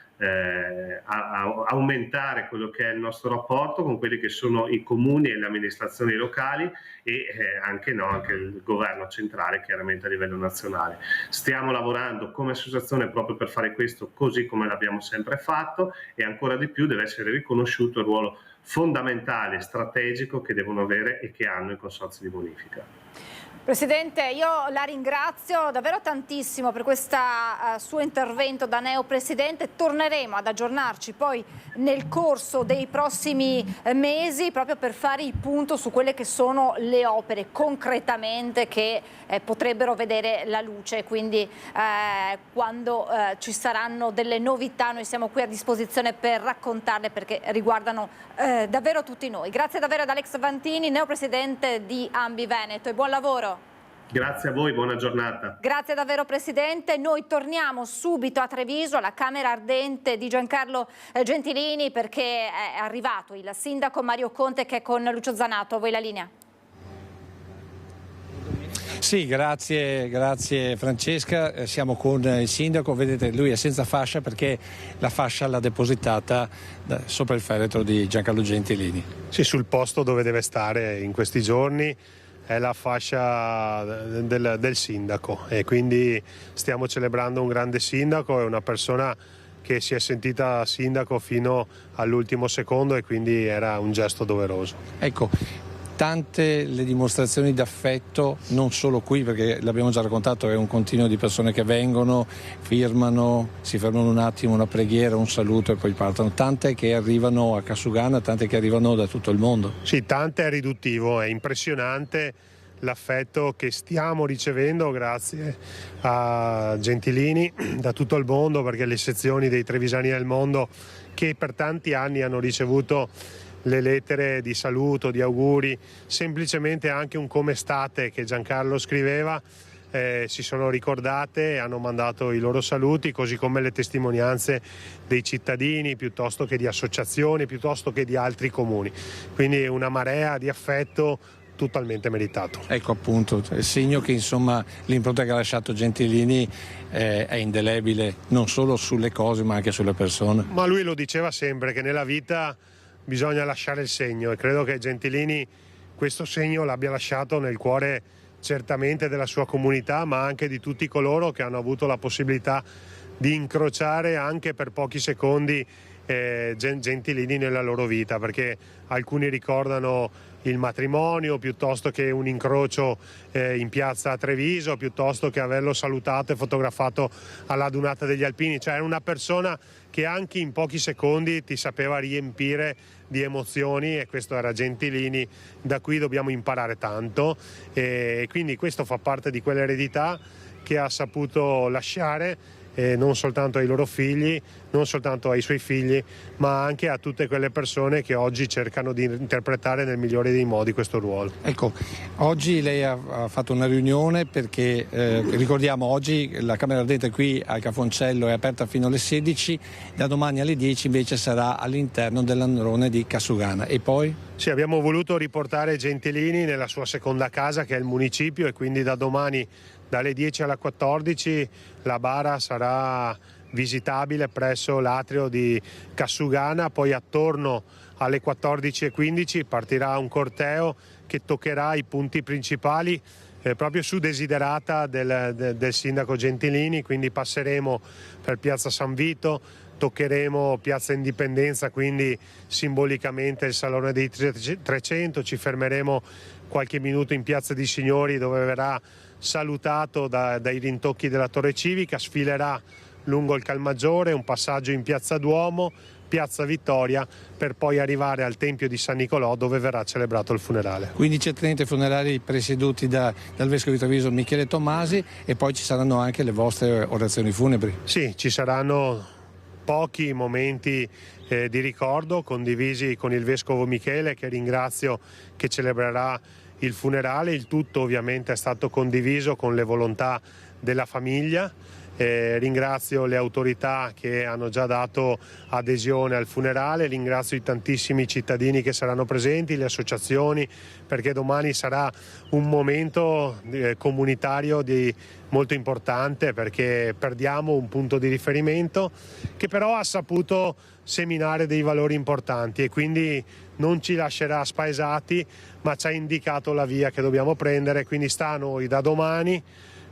aumentare quello che è il nostro rapporto con quelli che sono i comuni e le amministrazioni locali, e anche il governo centrale, chiaramente a livello nazionale. Stiamo lavorando come associazione proprio per fare questo, così come l'abbiamo sempre fatto, e ancora di più deve essere riconosciuto il ruolo fondamentale e strategico che devono avere e che hanno i consorzi di bonifica. Presidente, io la ringrazio davvero tantissimo per questo suo intervento da neopresidente. Torneremo ad aggiornarci poi nel corso dei prossimi mesi, proprio per fare il punto su quelle che sono le opere concretamente che potrebbero vedere la luce. Quindi quando ci saranno delle novità noi siamo qui a disposizione per raccontarle, perché riguardano davvero tutti noi. Grazie davvero ad Alex Vantini, neopresidente di ANBI Veneto, e buon lavoro. Grazie a voi, buona giornata. Grazie davvero Presidente. Noi torniamo subito a Treviso, alla Camera Ardente di Giancarlo Gentilini, perché è arrivato il sindaco Mario Conte, che è con Lucio Zanato. A voi la linea. Sì, grazie Francesca. Siamo con il sindaco. Vedete, lui è senza fascia perché la fascia l'ha depositata sopra il feretro di Giancarlo Gentilini. Sì, sul posto dove deve stare in questi giorni. È la fascia del sindaco, e quindi stiamo celebrando un grande sindaco, è una persona che si è sentita sindaco fino all'ultimo secondo, e quindi era un gesto doveroso. Ecco, tante le dimostrazioni d'affetto, non solo qui, perché l'abbiamo già raccontato, è un continuo di persone che vengono, firmano, si fermano un attimo, una preghiera, un saluto e poi partono. Tante che arrivano a Casugana, tante che arrivano da tutto il mondo. Sì, tante è riduttivo, è impressionante l'affetto che stiamo ricevendo grazie a Gentilini da tutto il mondo, perché le sezioni dei trevisani del mondo, che per tanti anni hanno ricevuto le lettere di saluto, di auguri, semplicemente anche un come state che Giancarlo scriveva, si sono ricordate e hanno mandato i loro saluti, così come le testimonianze dei cittadini, piuttosto che di associazioni, piuttosto che di altri comuni. Quindi una marea di affetto totalmente meritato. Ecco appunto, il segno che insomma l'impronta che ha lasciato Gentilini è indelebile non solo sulle cose ma anche sulle persone. Ma lui lo diceva sempre che nella vita bisogna lasciare il segno, e credo che Gentilini questo segno l'abbia lasciato nel cuore certamente della sua comunità, ma anche di tutti coloro che hanno avuto la possibilità di incrociare anche per pochi secondi Gentilini nella loro vita, perché alcuni ricordano il matrimonio piuttosto che un incrocio in piazza Treviso, piuttosto che averlo salutato e fotografato alla Dunata degli Alpini. Cioè era una persona che anche in pochi secondi ti sapeva riempire di emozioni, e questo era Gentilini, da cui dobbiamo imparare tanto, e quindi questo fa parte di quell'eredità che ha saputo lasciare non soltanto ai loro figli, non soltanto ai suoi figli, ma anche a tutte quelle persone che oggi cercano di interpretare nel migliore dei modi questo ruolo. Ecco, oggi lei ha fatto una riunione perché ricordiamo oggi la Camera Ardente qui al Cafoncello è aperta fino alle 16, da domani alle 10 invece sarà all'interno dell'androne di Cassugana. E poi? Sì, abbiamo voluto riportare Gentilini nella sua seconda casa, che è il municipio, e quindi da domani dalle 10 alle 14 la bara sarà visitabile presso l'atrio di Cassugana, poi attorno alle 14:15 partirà un corteo che toccherà i punti principali proprio su desiderata del sindaco Gentilini, quindi passeremo per Piazza San Vito, toccheremo Piazza Indipendenza, quindi simbolicamente il Salone dei 300, ci fermeremo qualche minuto in Piazza dei Signori, dove verrà salutato dai rintocchi della Torre Civica, sfilerà lungo il Calmaggiore, un passaggio in Piazza Duomo, Piazza Vittoria, per poi arrivare al Tempio di San Nicolò, dove verrà celebrato il funerale. 15:30 funerali presieduti dal vescovo di Treviso Michele Tommasi, e poi ci saranno anche le vostre orazioni funebri. Sì, ci saranno pochi momenti di ricordo condivisi con il vescovo Michele, che ringrazio, che celebrerà il funerale. Il tutto ovviamente è stato condiviso con le volontà della famiglia. Ringrazio le autorità che hanno già dato adesione al funerale, ringrazio i tantissimi cittadini che saranno presenti, le associazioni, perché domani sarà un momento comunitario molto importante, perché perdiamo un punto di riferimento che però ha saputo seminare dei valori importanti, e quindi non ci lascerà spaesati, ma ci ha indicato la via che dobbiamo prendere. Quindi sta a noi da domani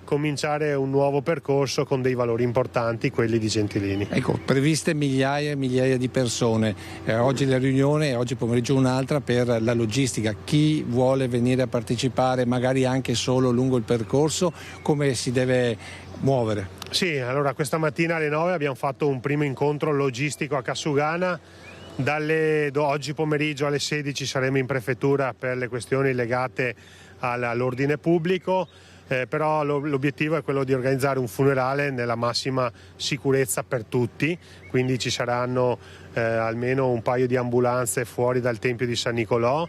cominciare un nuovo percorso con dei valori importanti, quelli di Gentilini. Ecco, previste migliaia e migliaia di persone, oggi la riunione e oggi pomeriggio un'altra per la logistica. Chi vuole venire a partecipare, magari anche solo lungo il percorso, come si deve muovere? Sì, allora questa mattina alle 9 abbiamo fatto un primo incontro logistico a Cassugana. Oggi pomeriggio alle 16 saremo in prefettura per le questioni legate all'ordine pubblico. Però l'obiettivo è quello di organizzare un funerale nella massima sicurezza per tutti, quindi ci saranno almeno un paio di ambulanze fuori dal Tempio di San Nicolò,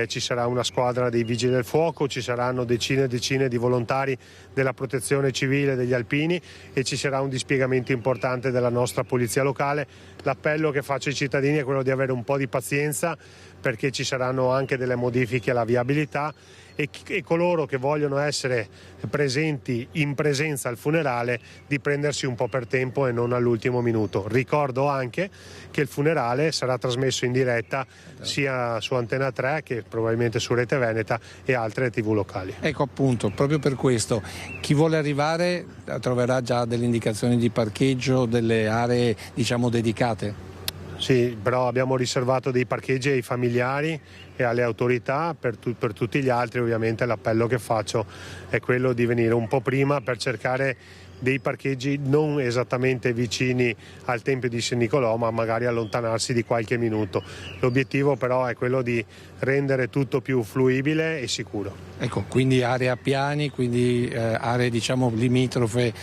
ci sarà una squadra dei Vigili del Fuoco, ci saranno decine e decine di volontari della Protezione Civile degli Alpini, e ci sarà un dispiegamento importante della nostra Polizia Locale. L'appello che faccio ai cittadini è quello di avere un po' di pazienza, perché ci saranno anche delle modifiche alla viabilità, e coloro che vogliono essere presenti in presenza al funerale di prendersi un po' per tempo e non all'ultimo minuto. Ricordo anche che il funerale sarà trasmesso in diretta sia su Antena 3 che probabilmente su Rete Veneta e altre TV locali. Ecco appunto, proprio per questo chi vuole arrivare troverà già delle indicazioni di parcheggio, delle aree diciamo dedicate? Sì, però abbiamo riservato dei parcheggi ai familiari e alle autorità. Per tutti gli altri ovviamente l'appello che faccio è quello di venire un po' prima per cercare dei parcheggi non esattamente vicini al Tempio di San Nicolò, ma magari allontanarsi di qualche minuto. L'obiettivo però è quello di rendere tutto più fluibile e sicuro. Ecco, quindi aree a piani, quindi aree diciamo limitrofe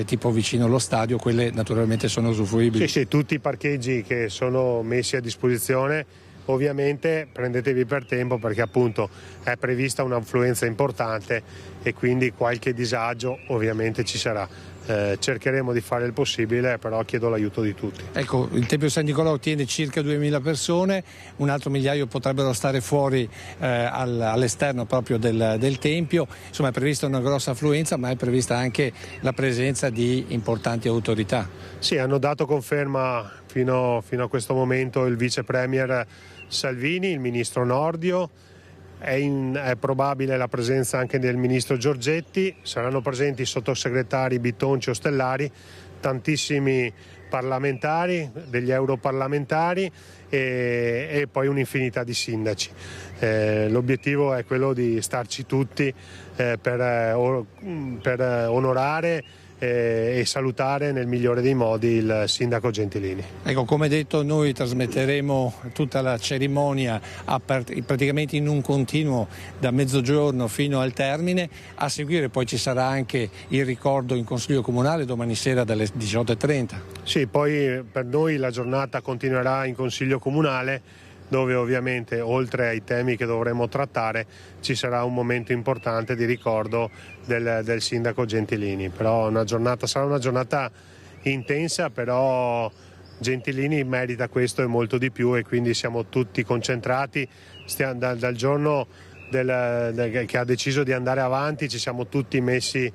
tipo vicino allo stadio, quelle naturalmente sono usufruibili? Sì, tutti i parcheggi che sono messi a disposizione ovviamente prendetevi per tempo perché appunto è prevista un'affluenza importante e quindi qualche disagio ovviamente ci sarà. Cercheremo di fare il possibile, però chiedo l'aiuto di tutti. Ecco, il Tempio San Nicolò tiene circa 2000 persone, un altro migliaio potrebbero stare fuori all'esterno proprio del Tempio, insomma è prevista una grossa affluenza, ma è prevista anche la presenza di importanti autorità. Sì, hanno dato conferma fino a questo momento il vice premier Salvini, il ministro Nordio. È probabile la presenza anche del ministro Giorgetti, saranno presenti i sottosegretari Bitonci e Ostellari, tantissimi parlamentari, degli europarlamentari e poi un'infinità di sindaci. L'obiettivo è quello di starci tutti per onorare e salutare nel migliore dei modi il sindaco Gentilini. Ecco, come detto, noi trasmetteremo tutta la cerimonia praticamente in un continuo da mezzogiorno fino al termine. A seguire poi ci sarà anche il ricordo in Consiglio Comunale domani sera dalle 18:30. Sì, poi per noi la giornata continuerà in Consiglio Comunale, dove ovviamente oltre ai temi che dovremo trattare ci sarà un momento importante di ricordo del sindaco Gentilini. Però sarà una giornata intensa, però Gentilini merita questo e molto di più e quindi siamo tutti concentrati. Dal giorno che ha deciso di andare avanti ci siamo tutti messi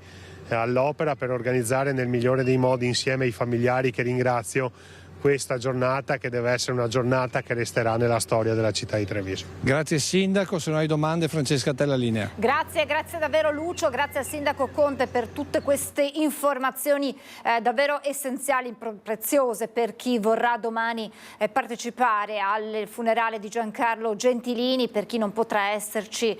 all'opera per organizzare nel migliore dei modi insieme ai familiari, che ringrazio, questa giornata che deve essere una giornata che resterà nella storia della città di Treviso. Grazie Sindaco, se non hai domande Francesca a te la linea. Grazie davvero Lucio, grazie al Sindaco Conte per tutte queste informazioni davvero essenziali, preziose per chi vorrà domani partecipare al funerale di Giancarlo Gentilini. Per chi non potrà esserci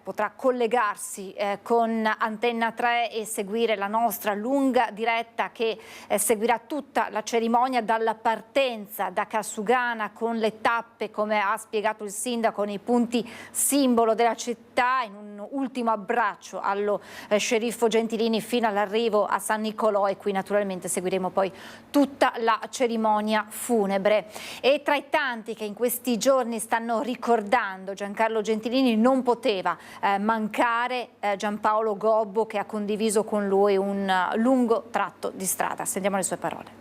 potrà collegarsi con Antenna 3 e seguire la nostra lunga diretta che seguirà tutta la cerimonia dalla partenza da Cassugana con le tappe, come ha spiegato il sindaco, nei punti simbolo della città, in un ultimo abbraccio allo sceriffo Gentilini fino all'arrivo a San Nicolò, e qui naturalmente seguiremo poi tutta la cerimonia funebre. E tra i tanti che in questi giorni stanno ricordando Giancarlo Gentilini non poteva mancare Giampaolo Gobbo, che ha condiviso con lui un lungo tratto di strada. Sentiamo le sue parole.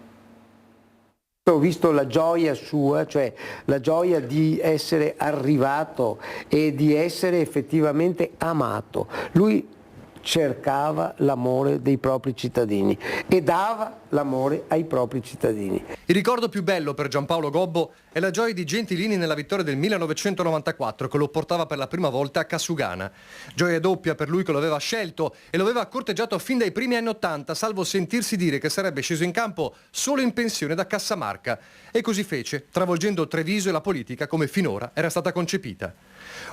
Ho visto la gioia sua, cioè la gioia di essere arrivato e di essere effettivamente amato. Lui cercava l'amore dei propri cittadini e dava l'amore ai propri cittadini. Il ricordo più bello per Giampaolo Gobbo è la gioia di Gentilini nella vittoria del 1994 che lo portava per la prima volta a Cassugana. Gioia doppia per lui che lo aveva scelto e lo aveva corteggiato fin dai primi anni '80, salvo sentirsi dire che sarebbe sceso in campo solo in pensione da Cassamarca. E così fece, travolgendo Treviso e la politica come finora era stata concepita.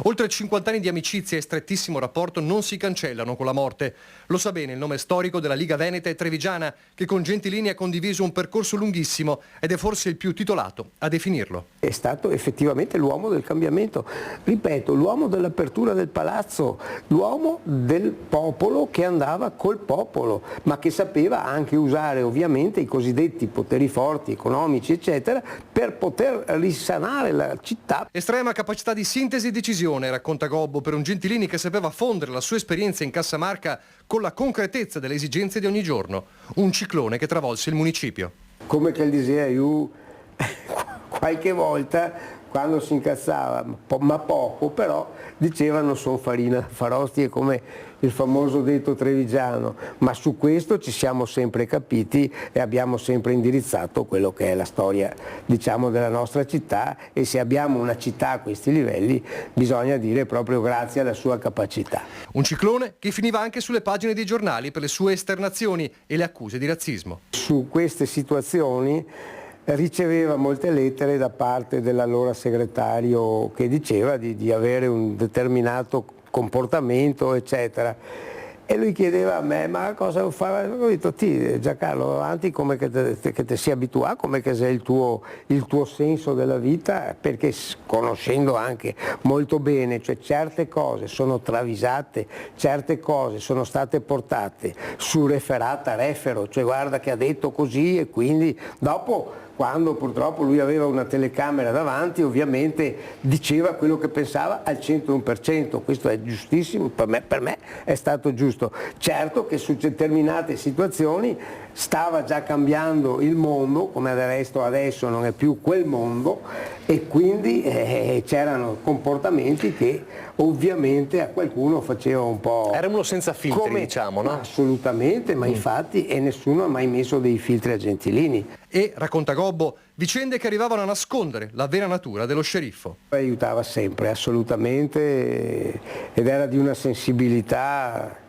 Oltre 50 anni di amicizia e strettissimo rapporto non si cancellano con la morte. Lo sa bene il nome storico della Liga Veneta e Trevigiana, che con Gentilini ha condiviso un percorso lunghissimo ed è forse il più titolato a definirlo. È stato effettivamente l'uomo del cambiamento, ripeto, l'uomo dell'apertura del palazzo, l'uomo del popolo che andava col popolo, ma che sapeva anche usare ovviamente i cosiddetti poteri forti, economici, eccetera, per poter risanare la città. Estrema capacità di sintesi e decisione, racconta Gobbo, per un Gentilini che sapeva fondere la sua esperienza in Cassamarca con la concretezza delle esigenze di ogni giorno. Un ciclone che travolse il municipio. Come che diceva io, qualche volta quando si incazzava, ma poco, però dicevano sono farina da farostie, è come il famoso detto trevigiano, ma su questo ci siamo sempre capiti e abbiamo sempre indirizzato quello che è la storia, diciamo, della nostra città, e se abbiamo una città a questi livelli bisogna dire proprio grazie alla sua capacità. Un ciclone che finiva anche sulle pagine dei giornali per le sue esternazioni e le accuse di razzismo. Su queste situazioni riceveva molte lettere da parte dell'allora segretario che diceva di avere un determinato comportamento, eccetera. E lui chiedeva a me, ma cosa fare? Ho detto, Giancarlo, avanti come che te sia abituato, come che sia il tuo senso della vita, perché conoscendo anche molto bene, cioè certe cose sono travisate, certe cose sono state portate su referata, refero, cioè guarda che ha detto così, e quindi dopo quando purtroppo lui aveva una telecamera davanti, ovviamente diceva quello che pensava al 101%, questo è giustissimo, per me è stato giusto. Certo che su determinate situazioni stava già cambiando il mondo, come del resto adesso non è più quel mondo, e quindi c'erano comportamenti che ovviamente a qualcuno faceva un po'... Era uno senza filtri, diciamo, no? Assolutamente, ma infatti nessuno ha mai messo dei filtri a Gentilini. E, racconta Gobbo, vicende che arrivavano a nascondere la vera natura dello sceriffo. Aiutava sempre, assolutamente, ed era di una sensibilità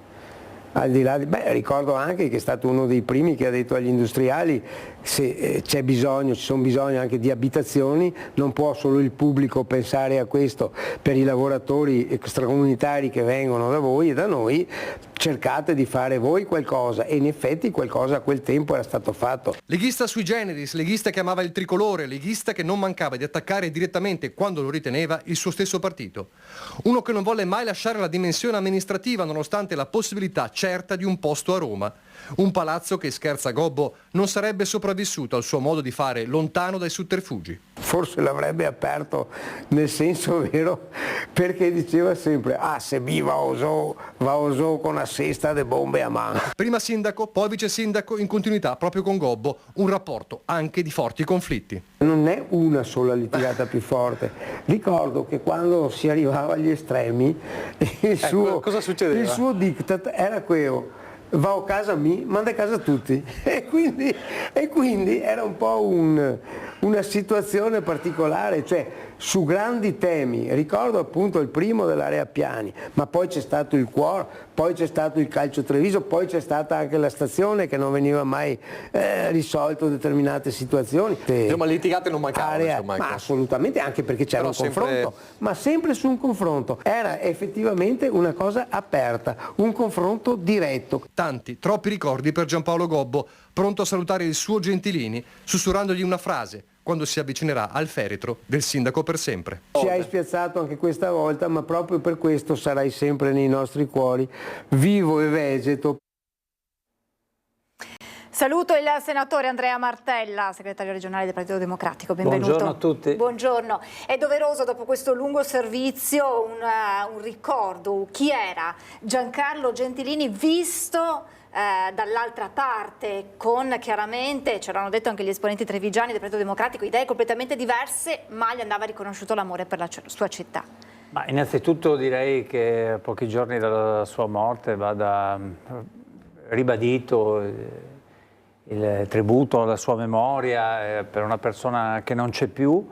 al di là di... ricordo anche che è stato uno dei primi che ha detto agli industriali: se c'è bisogno, ci sono bisogno anche di abitazioni, non può solo il pubblico pensare a questo, per i lavoratori extracomunitari che vengono da voi e da noi cercate di fare voi qualcosa, e in effetti qualcosa a quel tempo era stato fatto. Leghista sui generis, leghista che amava il tricolore, leghista che non mancava di attaccare direttamente, quando lo riteneva, il suo stesso partito. Uno che non volle mai lasciare la dimensione amministrativa nonostante la possibilità certa di un posto a Roma. Un palazzo che, scherza Gobbo, non sarebbe sopravvissuto al suo modo di fare, lontano dai sotterfugi. Forse l'avrebbe aperto nel senso vero, perché diceva sempre: se mi va osò con la cesta de bombe a mano. Prima sindaco, poi vice sindaco, in continuità proprio con Gobbo, un rapporto anche di forti conflitti. Non è una sola litigata più forte. Ricordo che quando si arrivava agli estremi, cosa succedeva? Il suo diktat era quello: va a casa mia, manda a casa tutti. E quindi era un po' una situazione particolare, cioè su grandi temi. Ricordo appunto il primo dell'area Piani, ma poi c'è stato il cuore, poi c'è stato il calcio Treviso, poi c'è stata anche la stazione che non veniva mai risolto determinate situazioni. Ma le litigate non mancavano, ma assolutamente, anche perché c'era un confronto, ma sempre su un confronto. Era effettivamente una cosa aperta, un confronto diretto. Tanti, troppi ricordi per Giampaolo Gobbo, pronto a salutare il suo Gentilini, sussurrandogli una frase quando si avvicinerà al feretro del sindaco per sempre. Ci hai spiazzato anche questa volta, ma proprio per questo sarai sempre nei nostri cuori, vivo e vegeto. Saluto il senatore Andrea Martella, segretario regionale del Partito Democratico. Benvenuto. Buongiorno a tutti. Buongiorno. È doveroso dopo questo lungo servizio un ricordo. Chi era Giancarlo Gentilini visto dall'altra parte, con chiaramente, ce l'hanno detto anche gli esponenti trevigiani del Partito Democratico, idee completamente diverse, ma gli andava riconosciuto l'amore per la sua città. Ma innanzitutto direi che a pochi giorni dalla sua morte vada ribadito il tributo alla sua memoria per una persona che non c'è più,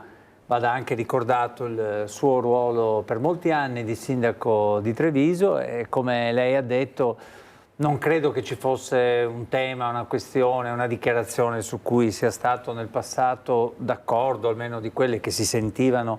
vada anche ricordato il suo ruolo per molti anni di sindaco di Treviso, e come lei ha detto non credo che ci fosse un tema, una questione, una dichiarazione su cui sia stato nel passato d'accordo, almeno di quelle che si sentivano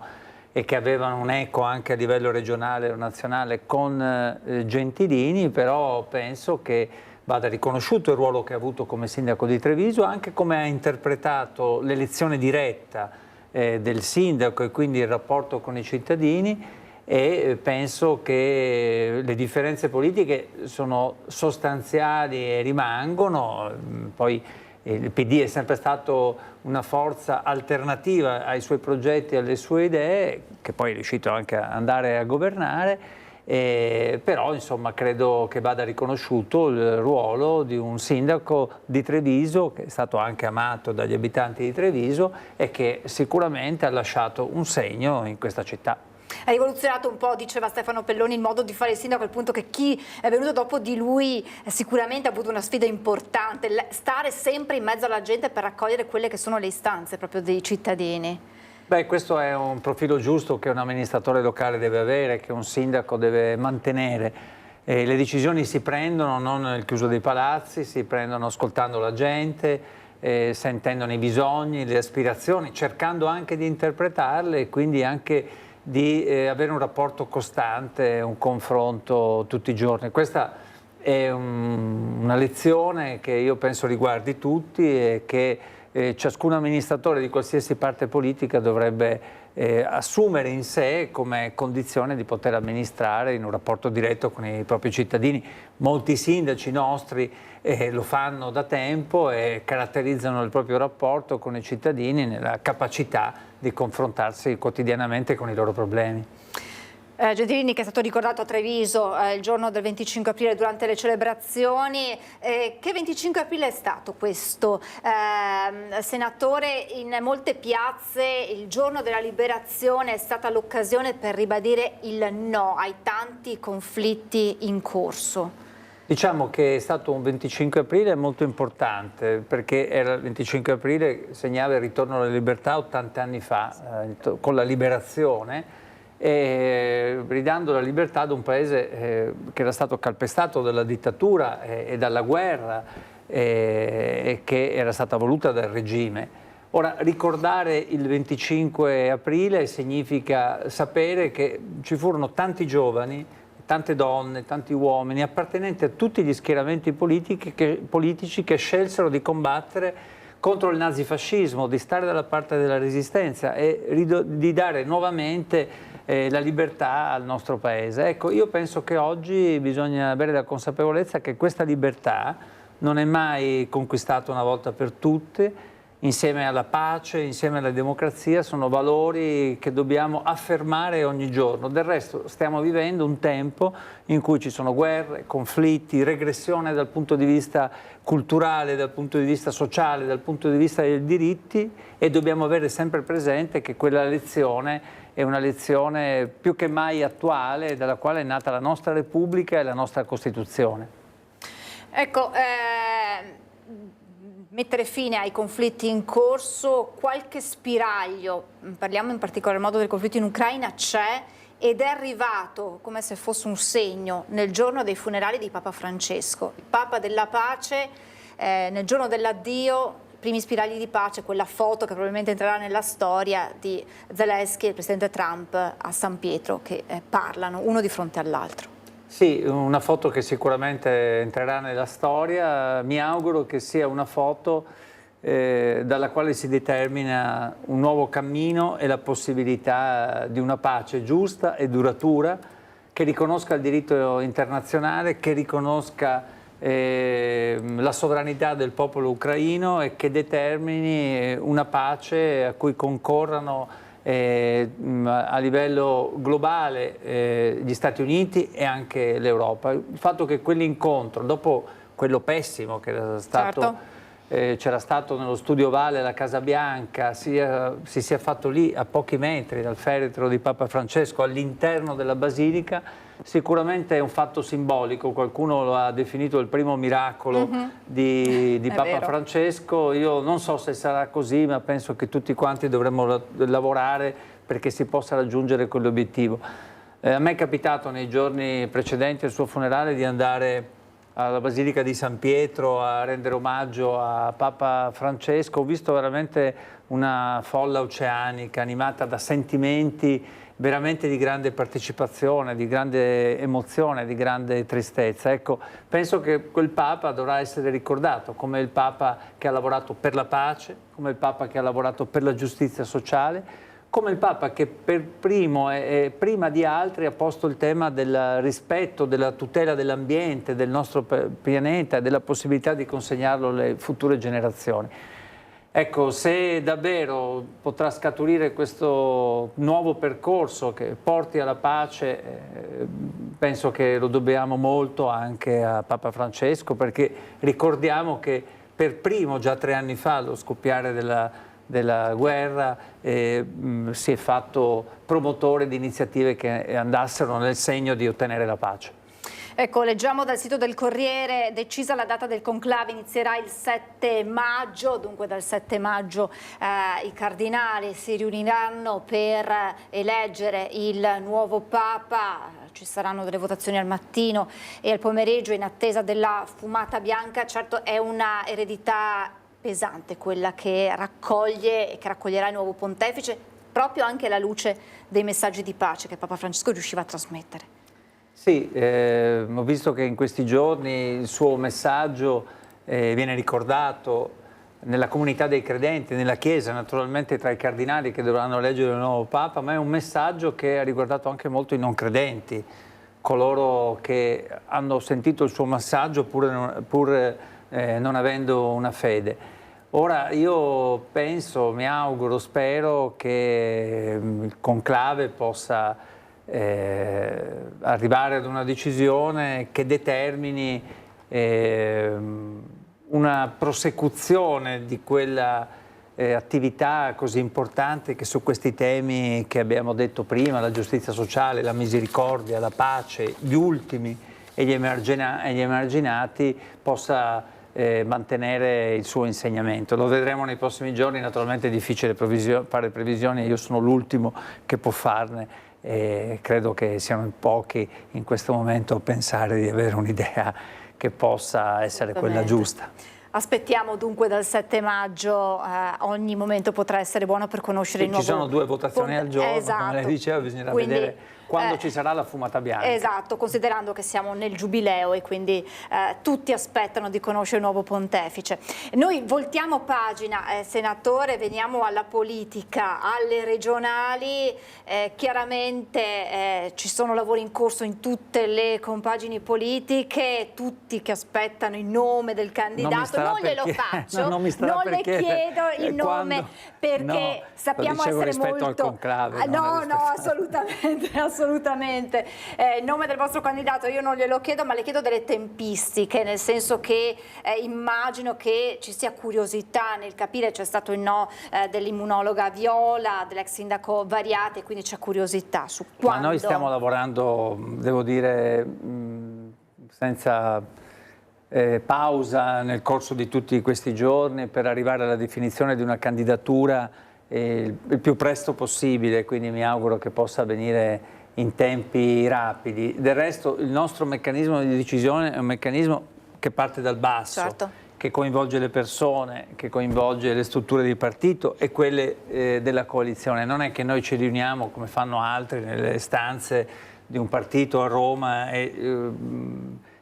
e che avevano un eco anche a livello regionale o nazionale con Gentilini, però penso che vada riconosciuto il ruolo che ha avuto come sindaco di Treviso, anche come ha interpretato l'elezione diretta del sindaco e quindi il rapporto con i cittadini, e penso che le differenze politiche sono sostanziali e rimangono. Poi il PD è sempre stato una forza alternativa ai suoi progetti e alle sue idee, che poi è riuscito anche a andare a governare, però insomma credo che vada riconosciuto il ruolo di un sindaco di Treviso che è stato anche amato dagli abitanti di Treviso e che sicuramente ha lasciato un segno in questa città. Ha rivoluzionato un po', diceva Stefano Pelloni, il modo di fare il sindaco, al punto che chi è venuto dopo di lui sicuramente ha avuto una sfida importante, stare sempre in mezzo alla gente per raccogliere quelle che sono le istanze proprio dei cittadini. Beh, questo è un profilo giusto che un amministratore locale deve avere, che un sindaco deve mantenere. Le decisioni si prendono non nel chiuso dei palazzi, si prendono ascoltando la gente, sentendone i bisogni, le aspirazioni, cercando anche di interpretarle e quindi anche di avere un rapporto costante, un confronto tutti i giorni. Questa è una lezione che io penso riguardi tutti e che ciascun amministratore di qualsiasi parte politica dovrebbe assumere in sé come condizione di poter amministrare in un rapporto diretto con i propri cittadini. Molti sindaci nostri lo fanno da tempo e caratterizzano il proprio rapporto con i cittadini nella capacità di confrontarsi quotidianamente con i loro problemi. Gentilini, che è stato ricordato a Treviso il giorno del 25 aprile durante le celebrazioni. Che 25 aprile è stato questo? Senatore, in molte piazze il giorno della liberazione è stata l'occasione per ribadire il no ai tanti conflitti in corso. Diciamo che è stato un 25 aprile molto importante, perché era il 25 aprile, segnava il ritorno alla libertà 80 anni fa, con la liberazione, e ridando la libertà ad un paese che era stato calpestato dalla dittatura e dalla guerra e che era stata voluta dal regime. Ora, ricordare il 25 aprile significa sapere che ci furono tanti giovani, tante donne, tanti uomini appartenenti a tutti gli schieramenti politici che scelsero di combattere contro il nazifascismo, di stare dalla parte della resistenza e di dare nuovamente la libertà al nostro paese. Ecco, io penso che oggi bisogna avere la consapevolezza che questa libertà non è mai conquistata una volta per tutte. Insieme alla pace, insieme alla democrazia, sono valori che dobbiamo affermare ogni giorno. Del resto stiamo vivendo un tempo in cui ci sono guerre, conflitti, regressione dal punto di vista culturale, dal punto di vista sociale, dal punto di vista dei diritti, e dobbiamo avere sempre presente che quella lezione è una lezione più che mai attuale, dalla quale è nata la nostra Repubblica e la nostra Costituzione. Ecco, mettere fine ai conflitti in corso, qualche spiraglio, parliamo in particolar modo del conflitto in Ucraina, c'è ed è arrivato come se fosse un segno nel giorno dei funerali di Papa Francesco, il Papa della pace, nel giorno dell'addio, primi spiragli di pace, quella foto che probabilmente entrerà nella storia di Zelensky e il presidente Trump a San Pietro che parlano uno di fronte all'altro. Sì, una foto che sicuramente entrerà nella storia. Mi auguro che sia una foto dalla quale si determina un nuovo cammino e la possibilità di una pace giusta e duratura, che riconosca il diritto internazionale, che riconosca la sovranità del popolo ucraino e che determini una pace a cui concorrano a livello globale gli Stati Uniti e anche l'Europa. Il fatto che quell'incontro, dopo quello pessimo che era stato, c'era stato nello studio Ovale alla Casa Bianca, si sia fatto lì a pochi metri dal feretro di Papa Francesco all'interno della Basilica, sicuramente è un fatto simbolico. Qualcuno lo ha definito il primo miracolo di Papa Francesco. Io non so se sarà così, ma penso che tutti quanti dovremmo lavorare perché si possa raggiungere quell'obiettivo. A me è capitato nei giorni precedenti al suo funerale di andare alla Basilica di San Pietro a rendere omaggio a Papa Francesco. Ho visto veramente una folla oceanica animata da sentimenti veramente di grande partecipazione, di grande emozione, di grande tristezza. Ecco, penso che quel Papa dovrà essere ricordato come il Papa che ha lavorato per la pace, come il Papa che ha lavorato per la giustizia sociale, come il Papa che per primo e prima di altri ha posto il tema del rispetto, della tutela dell'ambiente, del nostro pianeta e della possibilità di consegnarlo alle future generazioni. Ecco, se davvero potrà scaturire questo nuovo percorso che porti alla pace, penso che lo dobbiamo molto anche a Papa Francesco, perché ricordiamo che per primo, già 3 anni fa, allo scoppiare della guerra, si è fatto promotore di iniziative che andassero nel segno di ottenere la pace. Ecco, leggiamo dal sito del Corriere: decisa la data del conclave, inizierà il 7 maggio, dunque dal 7 maggio i cardinali si riuniranno per eleggere il nuovo Papa. Ci saranno delle votazioni al mattino e al pomeriggio in attesa della fumata bianca. Certo, è una eredità pesante quella che raccoglie e che raccoglierà il nuovo pontefice, proprio anche alla luce dei messaggi di pace che Papa Francesco riusciva a trasmettere. Sì, ho visto che in questi giorni il suo messaggio viene ricordato nella comunità dei credenti, nella Chiesa, naturalmente tra i cardinali che dovranno eleggere il nuovo Papa, ma è un messaggio che ha riguardato anche molto i non credenti, coloro che hanno sentito il suo messaggio pur non avendo una fede. Ora io penso, mi auguro, spero che il conclave possa arrivare ad una decisione che determini una prosecuzione di quella attività così importante che su questi temi che abbiamo detto prima, la giustizia sociale, la misericordia, la pace, gli ultimi e gli emarginati, possa mantenere il suo insegnamento. Lo vedremo nei prossimi giorni, naturalmente è difficile fare previsioni, io sono l'ultimo che può farne e credo che siano in pochi in questo momento a pensare di avere un'idea che possa essere quella giusta. Aspettiamo dunque dal 7 maggio, ogni momento potrà essere buono per conoscere il nuovo... Ci sono 2 votazioni al giorno, esatto. Come lei diceva, bisognerà quindi, vedere quando ci sarà la fumata bianca. Esatto, considerando che siamo nel giubileo e quindi tutti aspettano di conoscere il nuovo pontefice. Noi voltiamo pagina, senatore, veniamo alla politica, alle regionali. Chiaramente ci sono lavori in corso in tutte le compagini politiche, tutti che aspettano il nome del candidato. Non glielo faccio, non le chiedo il nome perché sappiamo essere molto... al conclave. No, assolutamente. Il nome del vostro candidato io non glielo chiedo, ma le chiedo delle tempistiche, nel senso che immagino che ci sia curiosità nel capire, c'è stato il no dell'immunologa Viola, dell'ex sindaco Variati, quindi c'è curiosità su quando... Ma noi stiamo lavorando, devo dire, senza pausa nel corso di tutti questi giorni per arrivare alla definizione di una candidatura il più presto possibile, quindi mi auguro che possa avvenire in tempi rapidi. Del resto il nostro meccanismo di decisione è un meccanismo che parte dal basso, certo, che coinvolge le persone, che coinvolge le strutture di partito e quelle della coalizione. Non è che noi ci riuniamo come fanno altri nelle stanze di un partito a Roma e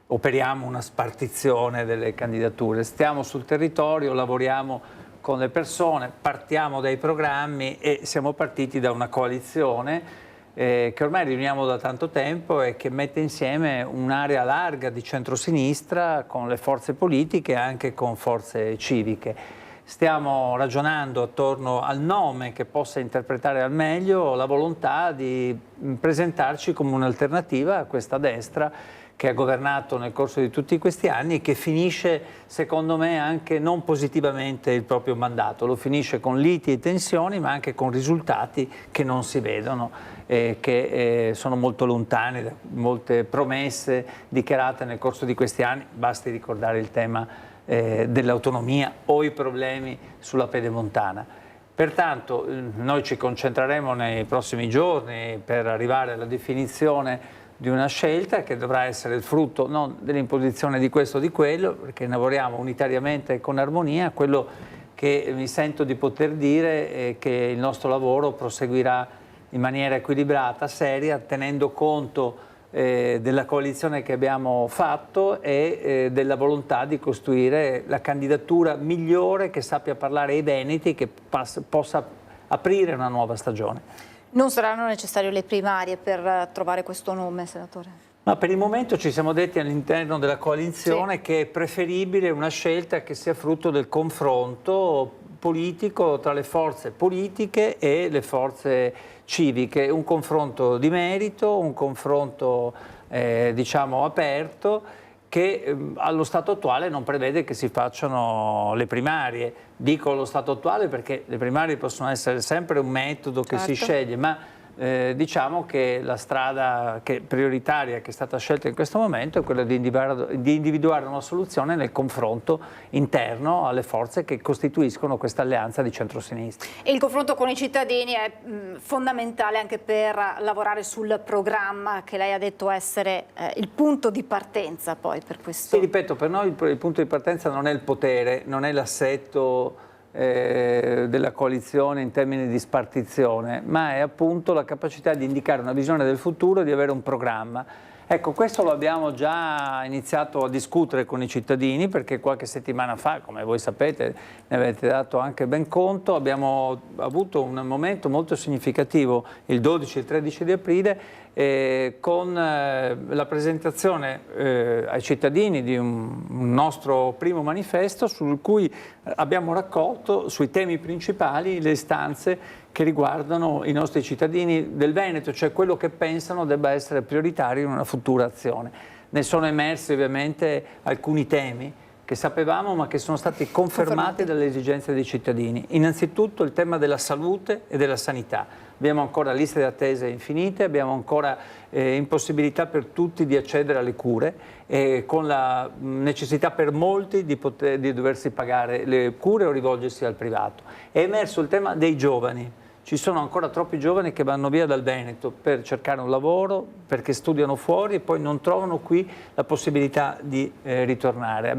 operiamo una spartizione delle candidature. Stiamo sul territorio, lavoriamo con le persone, partiamo dai programmi e siamo partiti da una coalizione che ormai riuniamo da tanto tempo e che mette insieme un'area larga di centrosinistra con le forze politiche e anche con forze civiche. Stiamo ragionando attorno al nome che possa interpretare al meglio la volontà di presentarci come un'alternativa a questa destra che ha governato nel corso di tutti questi anni e che finisce, secondo me, anche non positivamente il proprio mandato. Lo finisce con liti e tensioni, ma anche con risultati che non si vedono, che sono molto lontani da molte promesse dichiarate nel corso di questi anni. Basti ricordare il tema dell'autonomia o i problemi sulla pedemontana. Pertanto noi ci concentreremo nei prossimi giorni per arrivare alla definizione di una scelta che dovrà essere il frutto non dell'imposizione di questo o di quello, perché lavoriamo unitariamente e con armonia. Quello che mi sento di poter dire è che il nostro lavoro proseguirà in maniera equilibrata, seria, tenendo conto della coalizione che abbiamo fatto e della volontà di costruire la candidatura migliore che sappia parlare ai veneti e che possa aprire una nuova stagione. Non saranno necessarie le primarie per trovare questo nome, senatore? Ma per il momento ci siamo detti all'interno della coalizione che è preferibile una scelta che sia frutto del confronto politico tra le forze politiche e le forze civiche, un confronto di merito, un confronto diciamo aperto, che allo stato attuale non prevede che si facciano le primarie. Dico allo stato attuale perché le primarie possono essere sempre un metodo che si sceglie, ma diciamo che la strada prioritaria che è stata scelta in questo momento è quella di individuare una soluzione nel confronto interno alle forze che costituiscono questa alleanza di centrosinistra. E il confronto con i cittadini è fondamentale anche per lavorare sul programma che lei ha detto essere il punto di partenza poi per questo. Sì, ripeto, per noi il punto di partenza non è il potere, non è l'assetto della coalizione in termini di spartizione, ma è appunto la capacità di indicare una visione del futuro e di avere un programma. Ecco, questo lo abbiamo già iniziato a discutere con i cittadini, perché qualche settimana fa, come voi sapete, ne avete dato anche ben conto, abbiamo avuto un momento molto significativo il 12 e il 13 di aprile con la presentazione ai cittadini di un nostro primo manifesto sul cui abbiamo raccolto sui temi principali le istanze che riguardano i nostri cittadini del Veneto, cioè quello che pensano debba essere prioritario in una futura azione. Ne sono emersi ovviamente alcuni temi che sapevamo ma che sono stati confermati dalle esigenze dei cittadini. Innanzitutto il tema della salute e della sanità. Abbiamo ancora liste di attesa infinite, abbiamo ancora impossibilità per tutti di accedere alle cure, con la necessità per molti di doversi pagare le cure o rivolgersi al privato. È emerso il tema dei giovani. Ci sono ancora troppi giovani che vanno via dal Veneto per cercare un lavoro, perché studiano fuori e poi non trovano qui la possibilità di ritornare. È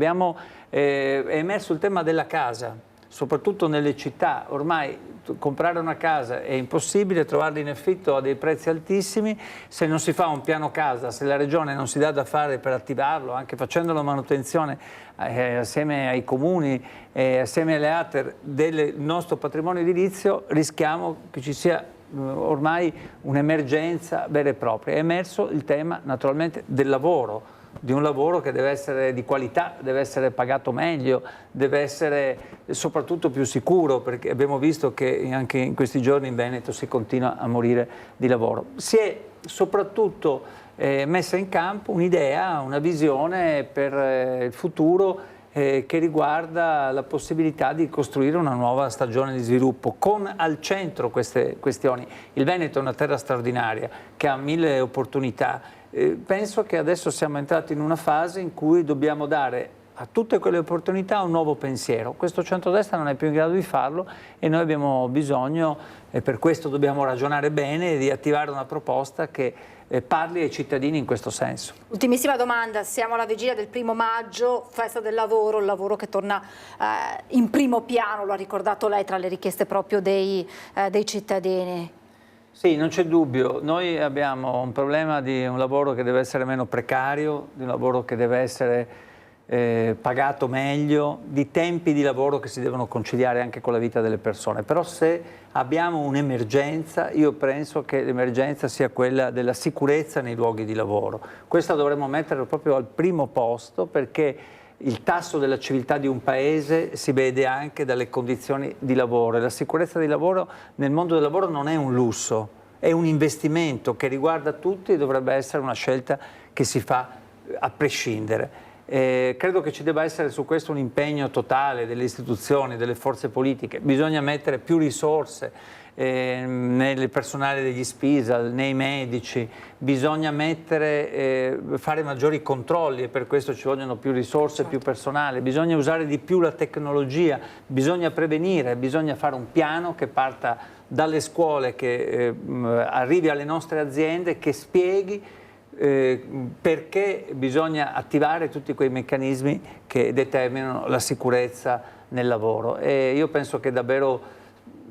emerso il tema della casa, soprattutto nelle città. Ormai comprare una casa è impossibile, trovarla in affitto a dei prezzi altissimi. Se non si fa un piano casa, se la regione non si dà da fare per attivarlo, anche facendo la manutenzione assieme ai comuni, assieme alle ATER del nostro patrimonio edilizio, rischiamo che ci sia ormai un'emergenza vera e propria. È emerso il tema naturalmente del lavoro, di un lavoro che deve essere di qualità, deve essere pagato meglio, deve essere soprattutto più sicuro, perché abbiamo visto che anche in questi giorni in Veneto si continua a morire di lavoro. Si è soprattutto messa in campo un'idea, una visione per il futuro che riguarda la possibilità di costruire una nuova stagione di sviluppo, con al centro queste questioni. Il Veneto è una terra straordinaria che ha mille opportunità. Penso che adesso siamo entrati in una fase in cui dobbiamo dare a tutte quelle opportunità un nuovo pensiero. Questo centrodestra non è più in grado di farlo e noi abbiamo bisogno, e per questo dobbiamo ragionare bene, di attivare una proposta che parli ai cittadini in questo senso. Ultimissima domanda, siamo alla vigilia del 1° maggio, festa del lavoro, il lavoro che torna in primo piano, lo ha ricordato lei, tra le richieste proprio dei cittadini. Sì, non c'è dubbio, noi abbiamo un problema di un lavoro che deve essere meno precario, di un lavoro che deve essere pagato meglio, di tempi di lavoro che si devono conciliare anche con la vita delle persone. Però se abbiamo un'emergenza, io penso che l'emergenza sia quella della sicurezza nei luoghi di lavoro. Questa dovremmo metterla proprio al primo posto, perché il tasso della civiltà di un paese si vede anche dalle condizioni di lavoro, e la sicurezza di lavoro nel mondo del lavoro non è un lusso, è un investimento che riguarda tutti e dovrebbe essere una scelta che si fa a prescindere. Credo che ci debba essere su questo un impegno totale delle istituzioni, delle forze politiche. Bisogna mettere più risorse nel personale degli SPISAL, nei medici, bisogna fare maggiori controlli e per questo ci vogliono più risorse, più personale, bisogna usare di più la tecnologia, bisogna prevenire, bisogna fare un piano che parta dalle scuole, che arrivi alle nostre aziende, che spieghi perché bisogna attivare tutti quei meccanismi che determinano la sicurezza nel lavoro. E io penso che davvero,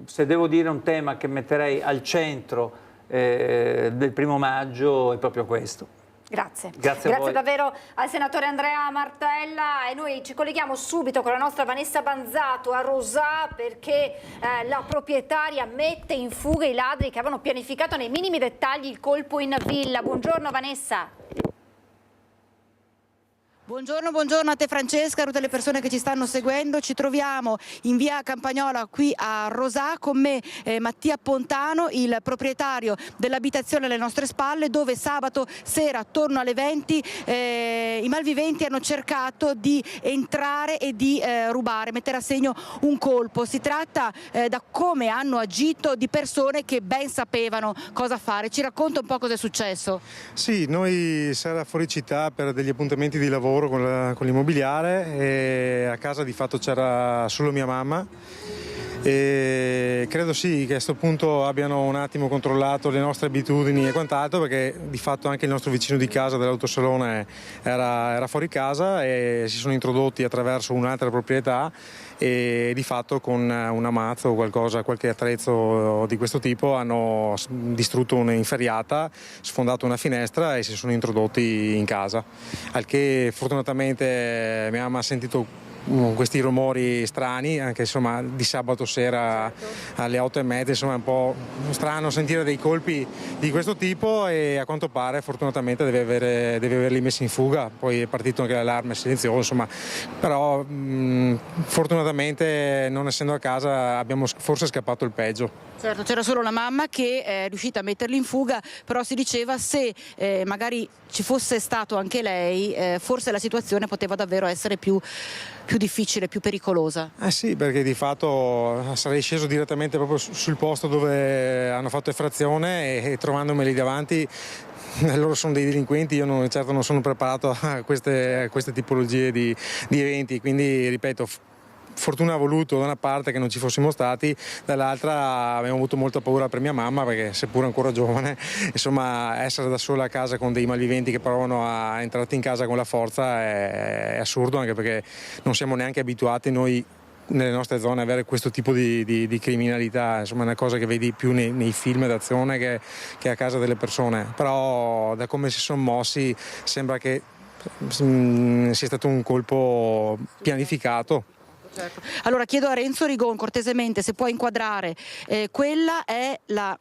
se devo dire un tema che metterei al centro del 1° maggio, è proprio questo. Grazie. Grazie davvero al senatore Andrea Martella, e noi ci colleghiamo subito con la nostra Vanessa Banzato a Rosà, perché la proprietaria mette in fuga i ladri che avevano pianificato nei minimi dettagli il colpo in villa. Buongiorno Vanessa. Buongiorno a te Francesca, a tutte le persone che ci stanno seguendo. Ci troviamo in via Campagnola qui a Rosà, con me Mattia Pontano, il proprietario dell'abitazione alle nostre spalle, dove sabato sera attorno alle 20 i malviventi hanno cercato di entrare e di rubare, mettere a segno un colpo. Si tratta, da come hanno agito, di persone che ben sapevano cosa fare. Ci racconta un po' cosa è successo? Sì, noi sera fuori città per degli appuntamenti di lavoro con l'immobiliare, e a casa di fatto c'era solo mia mamma, e credo sì che a questo punto abbiano un attimo controllato le nostre abitudini e quant'altro, perché di fatto anche il nostro vicino di casa dell'autosalone era fuori casa e si sono introdotti attraverso un'altra proprietà e di fatto con una mazza o qualche attrezzo di questo tipo hanno distrutto un'inferriata, sfondato una finestra e si sono introdotti in casa, al che fortunatamente mia mamma ha sentito questi rumori strani, anche insomma di sabato sera alle 8:30, insomma è un po' strano sentire dei colpi di questo tipo e a quanto pare fortunatamente deve averli messi in fuga, poi è partito anche l'allarme silenzioso, insomma, però fortunatamente non essendo a casa abbiamo forse scappato il peggio. Certo, c'era solo la mamma che è riuscita a metterli in fuga, però si diceva se magari ci fosse stato anche lei, forse la situazione poteva davvero essere più difficile, più pericolosa. Sì, perché di fatto sarei sceso direttamente proprio sul posto dove hanno fatto effrazione e trovandomeli davanti, loro sono dei delinquenti, io certo non sono preparato a queste tipologie di eventi, quindi ripeto, fortuna ha voluto da una parte che non ci fossimo stati, dall'altra abbiamo avuto molta paura per mia mamma perché seppur ancora giovane, insomma essere da sola a casa con dei malviventi che provano a entrarti in casa con la forza è assurdo, anche perché non siamo neanche abituati noi nelle nostre zone a avere questo tipo di criminalità, insomma è una cosa che vedi più nei film d'azione che a casa delle persone, però da come si sono mossi sembra che sia stato un colpo pianificato. Certo. Allora chiedo a Renzo Rigon cortesemente se può inquadrare, quella è la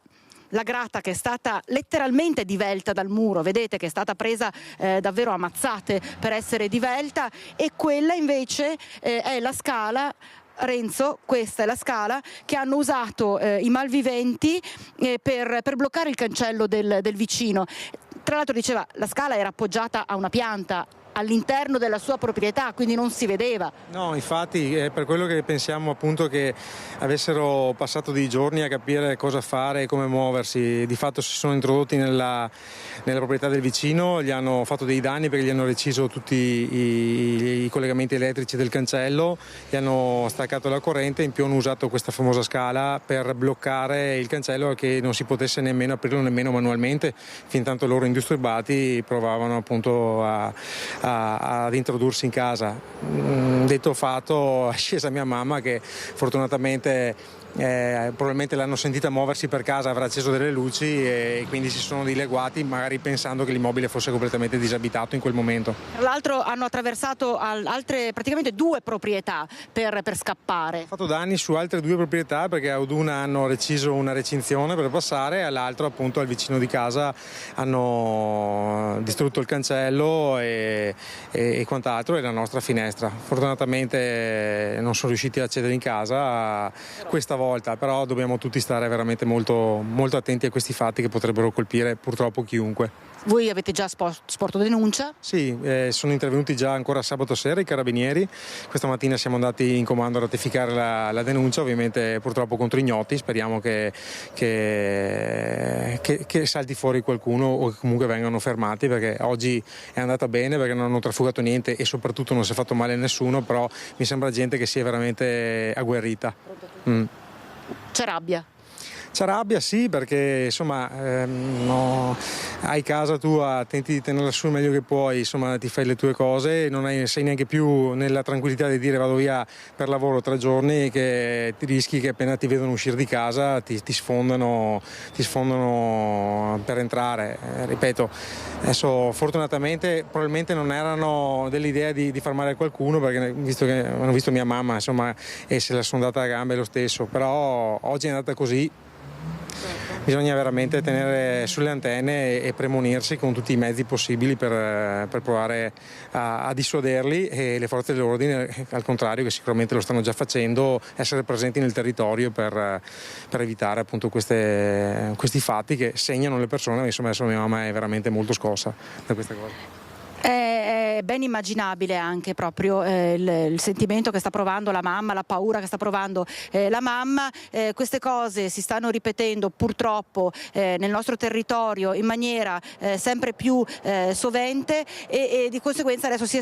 grata che è stata letteralmente divelta dal muro, vedete che è stata presa davvero a mazzate per essere divelta, e quella invece è la scala. Renzo, questa è la scala che hanno usato i malviventi per bloccare il cancello del vicino. Tra l'altro diceva la scala era appoggiata a una pianta all'interno della sua proprietà, quindi non si vedeva. No, infatti è per quello che pensiamo appunto che avessero passato dei giorni a capire cosa fare e come muoversi. Di fatto si sono introdotti nella proprietà del vicino, gli hanno fatto dei danni perché gli hanno reciso tutti i collegamenti elettrici del cancello, gli hanno staccato la corrente e in più hanno usato questa famosa scala per bloccare il cancello, che non si potesse nemmeno aprirlo nemmeno manualmente, fin tanto loro indisturbati provavano appunto ad introdursi in casa. Detto fatto, è scesa mia mamma che fortunatamente probabilmente l'hanno sentita muoversi per casa, avrà acceso delle luci e quindi si sono dileguati, magari pensando che l'immobile fosse completamente disabitato in quel momento. Tra l'altro hanno attraversato altre praticamente 2 proprietà per scappare. Ho fatto danni su altre 2 proprietà perché ad una hanno reciso una recinzione per passare, all'altro appunto al vicino di casa hanno distrutto il cancello e quant'altro, e la nostra finestra. Fortunatamente non sono riusciti ad accedere in casa questa volta, però dobbiamo tutti stare veramente molto, molto attenti a questi fatti che potrebbero colpire purtroppo chiunque. Voi avete già sporto denuncia? Sì, sono intervenuti già ancora sabato sera i carabinieri, questa mattina siamo andati in comando a ratificare la denuncia, ovviamente purtroppo contro ignoti, speriamo che salti fuori qualcuno o che comunque vengano fermati, perché oggi è andata bene perché non hanno trafugato niente e soprattutto non si è fatto male a nessuno, però mi sembra gente che sia veramente agguerrita. C'è rabbia? C'è rabbia, sì, perché insomma hai casa tua, tenti di tenerla su il meglio che puoi, insomma ti fai le tue cose, non sei neanche più nella tranquillità di dire vado via per lavoro 3 giorni, che ti rischi che appena ti vedono uscire di casa ti sfondano per entrare. Ripeto, adesso fortunatamente probabilmente non erano dell'idea di far male a qualcuno, perché visto che hanno visto mia mamma insomma e se la sono data a gambe lo stesso, però oggi è andata così. Bisogna veramente tenere sulle antenne e premunirsi con tutti i mezzi possibili per provare a dissuaderli, e le forze dell'ordine, al contrario, che sicuramente lo stanno già facendo, essere presenti nel territorio per evitare appunto questi fatti che segnano le persone. Insomma adesso mia mamma è veramente molto scossa da queste cose. È ben immaginabile anche proprio il sentimento che sta provando la mamma, la paura che sta provando la mamma. Queste cose si stanno ripetendo purtroppo nel nostro territorio in maniera sempre più sovente e di conseguenza adesso ci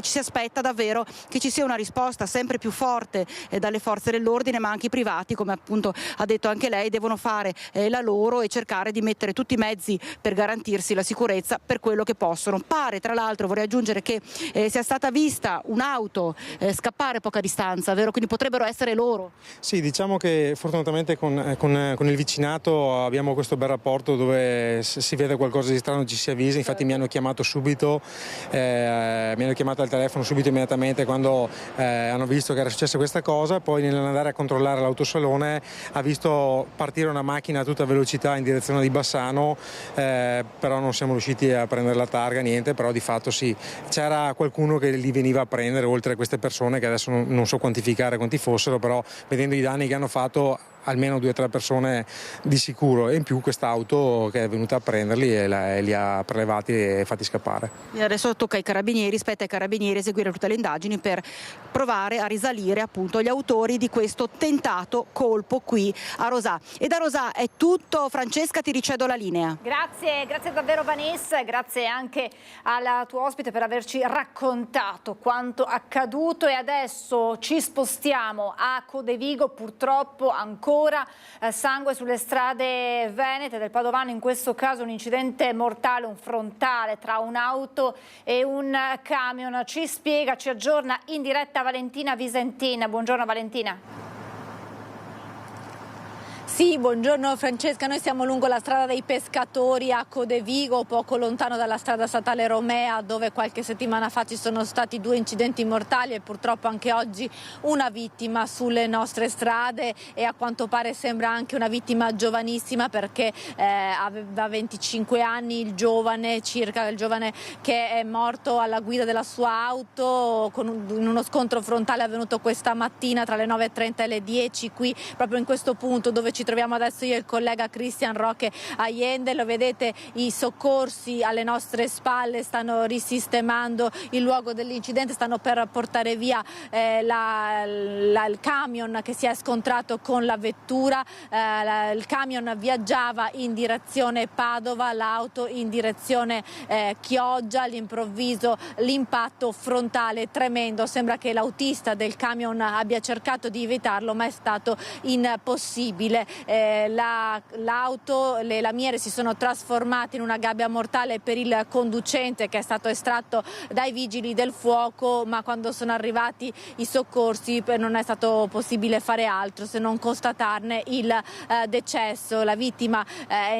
si aspetta davvero che ci sia una risposta sempre più forte dalle forze dell'ordine, ma anche i privati, come appunto ha detto anche lei, devono fare la loro e cercare di mettere tutti i mezzi per garantirsi la sicurezza per quello che possono. Pare, tra l'altro, vorrei aggiungere che sia stata vista un'auto scappare a poca distanza, vero? Quindi potrebbero essere loro. Sì, diciamo che fortunatamente con il vicinato abbiamo questo bel rapporto dove si vede qualcosa di strano ci si avvisa, infatti mi hanno chiamato subito, mi hanno chiamato al telefono subito immediatamente quando hanno visto che era successa questa cosa, poi nell'andare a controllare l'autosalone ha visto partire una macchina a tutta velocità in direzione di Bassano, però non siamo riusciti a prendere la targa, niente, però di fatto sì, c'era qualcuno che li veniva a prendere oltre a queste persone che adesso non so quantificare quanti fossero, però vedendo i danni che hanno fatto almeno 2 o 3 persone di sicuro, e in più quest'auto che è venuta a prenderli e li ha prelevati e fatti scappare. E adesso tocca ai carabinieri, spetta ai carabinieri eseguire tutte le indagini per provare a risalire appunto gli autori di questo tentato colpo qui a Rosà. E da Rosà è tutto. Francesca, ti ricedo la linea. Grazie davvero Vanessa, e grazie anche alla tua ospite per averci raccontato quanto accaduto. E adesso ci spostiamo a Codevigo, purtroppo ancora sangue sulle strade venete del Padovano, in questo caso un incidente mortale, un frontale tra un'auto e un camion. Ci spiega, ci aggiorna in diretta Valentina Visentin. Buongiorno Valentina. Sì, buongiorno Francesca, noi siamo lungo la strada dei pescatori a Codevigo, poco lontano dalla strada statale Romea, dove qualche settimana fa ci sono stati 2 incidenti mortali e purtroppo anche oggi una vittima sulle nostre strade, e a quanto pare sembra anche una vittima giovanissima, perché aveva 25 anni il giovane che è morto alla guida della sua auto in uno scontro frontale avvenuto questa mattina tra le 9:30 e le 10 qui proprio in questo punto dove ci troviamo adesso io e il collega Cristian Roque Allende. Lo vedete, i soccorsi alle nostre spalle stanno risistemando il luogo dell'incidente, stanno per portare via il camion che si è scontrato con la vettura. Il camion viaggiava in direzione Padova, l'auto in direzione Chioggia. All'improvviso l'impatto frontale tremendo, sembra che l'autista del camion abbia cercato di evitarlo, ma è stato impossibile. L'auto, le lamiere si sono trasformate in una gabbia mortale per il conducente, che è stato estratto dai vigili del fuoco, ma quando sono arrivati i soccorsi non è stato possibile fare altro se non constatarne il decesso. La vittima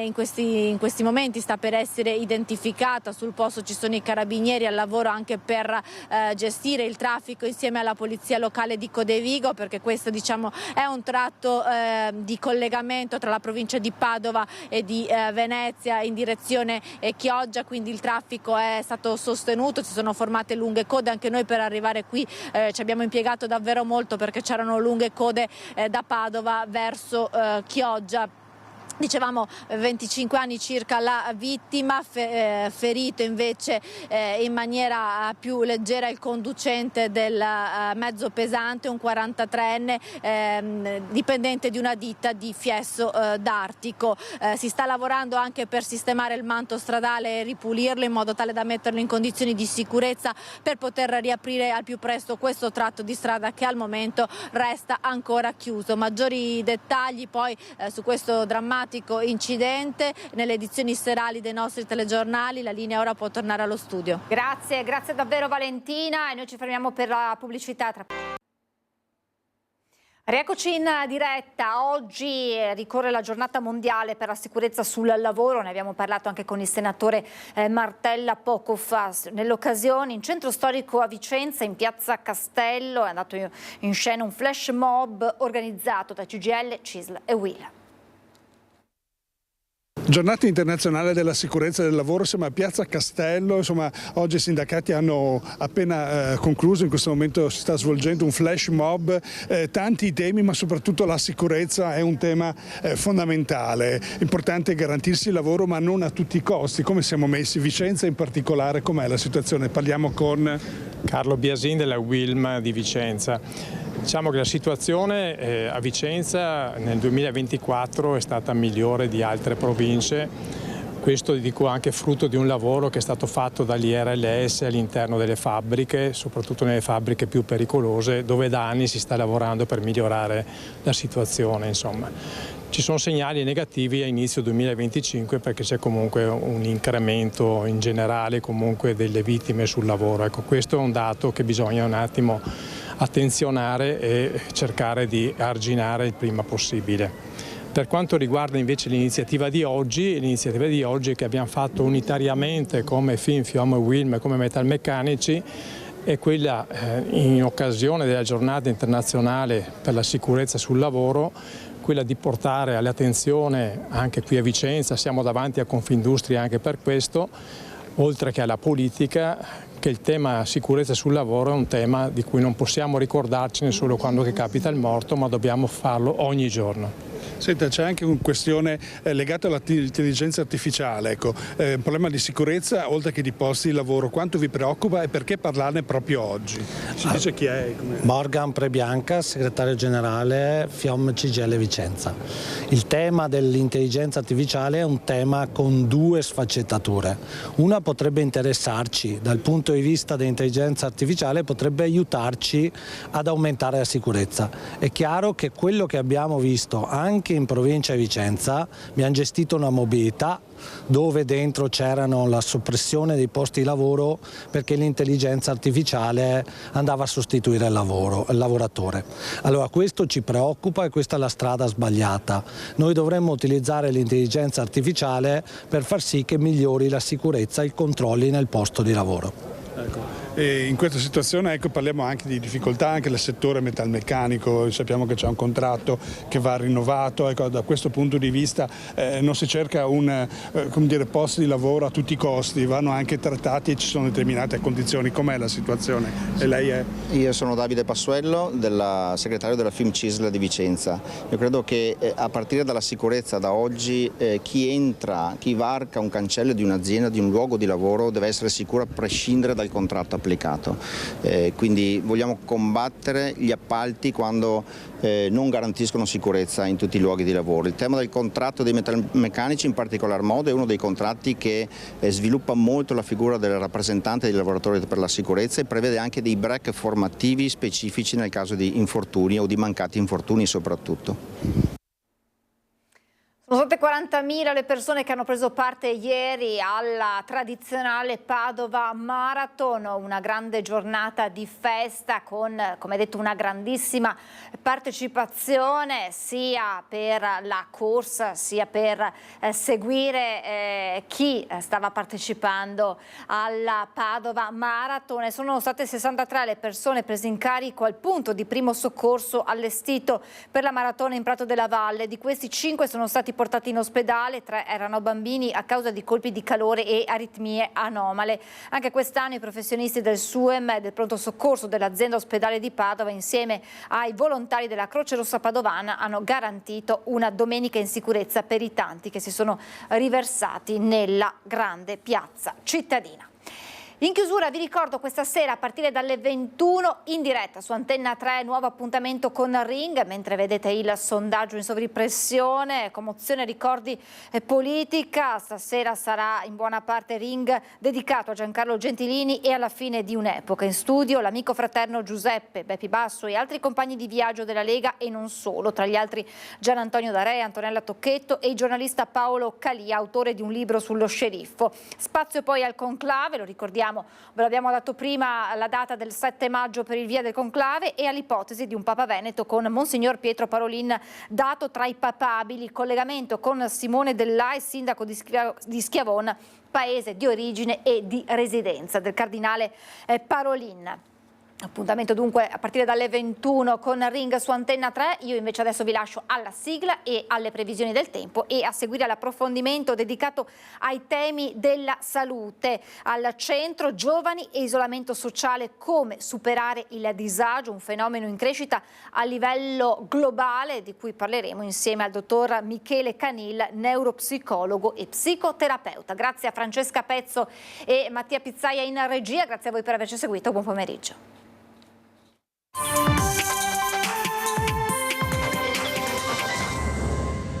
in questi momenti sta per essere identificata. Sul posto ci sono i carabinieri al lavoro anche per gestire il traffico insieme alla polizia locale di Codevigo, perché questo è un tratto di collegamento tra la provincia di Padova e di Venezia in direzione Chioggia, quindi il traffico è stato sostenuto, si sono formate lunghe code. Anche noi per arrivare qui ci abbiamo impiegato davvero molto, perché c'erano lunghe code da Padova verso Chioggia. Dicevamo 25 anni circa la vittima, ferito invece in maniera più leggera il conducente del mezzo pesante, un 43enne dipendente di una ditta di Fiesso d'Artico. Si sta lavorando anche per sistemare il manto stradale e ripulirlo in modo tale da metterlo in condizioni di sicurezza per poter riaprire al più presto questo tratto di strada che al momento resta ancora chiuso. Maggiori dettagli poi su questo drammatico incidente nelle edizioni serali dei nostri telegiornali. La linea ora può tornare allo studio. Grazie davvero Valentina, e noi ci fermiamo per la pubblicità. Rieccoci in diretta. Oggi ricorre la giornata mondiale per la sicurezza sul lavoro, ne abbiamo parlato anche con il senatore Martella poco fa. Nell'occasione in centro storico a Vicenza, in piazza Castello, è andato in scena un flash mob organizzato da CGIL, CISL e UIL. Giornata internazionale della sicurezza del lavoro, siamo a Piazza Castello, insomma oggi i sindacati hanno appena concluso, in questo momento si sta svolgendo un flash mob, tanti temi ma soprattutto la sicurezza è un tema fondamentale, importante garantirsi il lavoro ma non a tutti i costi. Come siamo messi? Vicenza in particolare, com'è la situazione? Parliamo con Carlo Biasin della Wilm di Vicenza. Diciamo che la situazione a Vicenza nel 2024 è stata migliore di altre province, questo dico anche frutto di un lavoro che è stato fatto dall'IRLS all'interno delle fabbriche, soprattutto nelle fabbriche più pericolose, dove da anni si sta lavorando per migliorare la situazione. Insomma. Ci sono segnali negativi a inizio 2025 perché c'è comunque un incremento in generale comunque delle vittime sul lavoro. Ecco, questo è un dato che bisogna un attimo attenzionare e cercare di arginare il prima possibile. Per quanto riguarda invece l'iniziativa di oggi è che abbiamo fatto unitariamente come FIM, Wilm e come Metalmeccanici è quella in occasione della giornata internazionale per la sicurezza sul lavoro, quella di portare all'attenzione anche qui a Vicenza, siamo davanti a Confindustria anche per questo, oltre che alla politica, che il tema sicurezza sul lavoro è un tema di cui non possiamo ricordarcene solo quando che capita il morto, ma dobbiamo farlo ogni giorno. Senta, c'è anche una questione legata all'intelligenza artificiale, ecco, un problema di sicurezza oltre che di posti di lavoro. Quanto vi preoccupa e perché parlarne proprio oggi? Si dice chi è? Morgan Prebianca, segretario generale FIOM CGIL Vicenza. Il tema dell'intelligenza artificiale è un tema con due sfaccettature. Una potrebbe interessarci dal punto di vista dell'intelligenza artificiale, potrebbe aiutarci ad aumentare la sicurezza. È chiaro che quello che abbiamo visto anche in provincia di Vicenza, abbiamo gestito una mobilità dove dentro c'erano la soppressione dei posti di lavoro perché l'intelligenza artificiale andava a sostituire il lavoratore. Allora questo ci preoccupa e questa è la strada sbagliata. Noi dovremmo utilizzare l'intelligenza artificiale per far sì che migliori la sicurezza e i controlli nel posto di lavoro. Ecco. E in questa situazione parliamo anche di difficoltà anche nel settore metalmeccanico, sappiamo che c'è un contratto che va rinnovato, da questo punto di vista non si cerca posti di lavoro a tutti i costi, vanno anche trattati e ci sono determinate condizioni. Com'è la situazione? E lei è? Io sono Davide Passuello, segretario della FIM CISL di Vicenza. Io credo che a partire dalla sicurezza da oggi chi varca un cancello di un'azienda, di un luogo di lavoro deve essere sicuro a prescindere dal contratto applicato. Quindi vogliamo combattere gli appalti quando non garantiscono sicurezza in tutti i luoghi di lavoro. Il tema del contratto dei metalmeccanici in particolar modo è uno dei contratti che sviluppa molto la figura del rappresentante dei lavoratori per la sicurezza e prevede anche dei break formativi specifici nel caso di infortuni o di mancati infortuni soprattutto. Sono state 40.000 le persone che hanno preso parte ieri alla tradizionale Padova Marathon, una grande giornata di festa con, come detto, una grandissima partecipazione sia per la corsa sia per seguire chi stava partecipando alla Padova Marathon. Sono state 63 le persone prese in carico al punto di primo soccorso allestito per la maratona in Prato della Valle. Di questi 5 sono stati portati in ospedale, 3 erano bambini a causa di colpi di calore e aritmie anomale. Anche quest'anno i professionisti del SUEM e del pronto soccorso dell'azienda ospedale di Padova insieme ai volontari della Croce Rossa Padovana hanno garantito una domenica in sicurezza per i tanti che si sono riversati nella grande piazza cittadina. In chiusura vi ricordo questa sera a partire dalle 21 in diretta su Antenna 3 nuovo appuntamento con Ring, mentre vedete il sondaggio in sovripressione, commozione, ricordi e politica. Stasera sarà in buona parte Ring dedicato a Giancarlo Gentilini e alla fine di un'epoca. In studio l'amico fraterno Giuseppe Beppi Basso e altri compagni di viaggio della Lega e non solo, tra gli altri Gian Antonio D'Area, Antonella Tocchetto e il giornalista Paolo Calia, autore di un libro sullo sceriffo. Spazio poi al conclave, lo ricordiamo, ve l'abbiamo dato prima la data del 7 maggio per il via del conclave e all'ipotesi di un Papa Veneto con Monsignor Pietro Parolin dato tra i papabili, collegamento con Simone Dell'Ai, sindaco di Schiavon, paese di origine e di residenza del cardinale Parolin. Appuntamento dunque a partire dalle 21 con Ring su Antenna 3. Io invece adesso vi lascio alla sigla e alle previsioni del tempo e a seguire l'approfondimento dedicato ai temi della salute. Al centro giovani e isolamento sociale, come superare il disagio, un fenomeno in crescita a livello globale di cui parleremo insieme al dottor Michele Canil, neuropsicologo e psicoterapeuta. Grazie a Francesca Pezzo e Mattia Pizzaia in regia, grazie a voi per averci seguito, buon pomeriggio.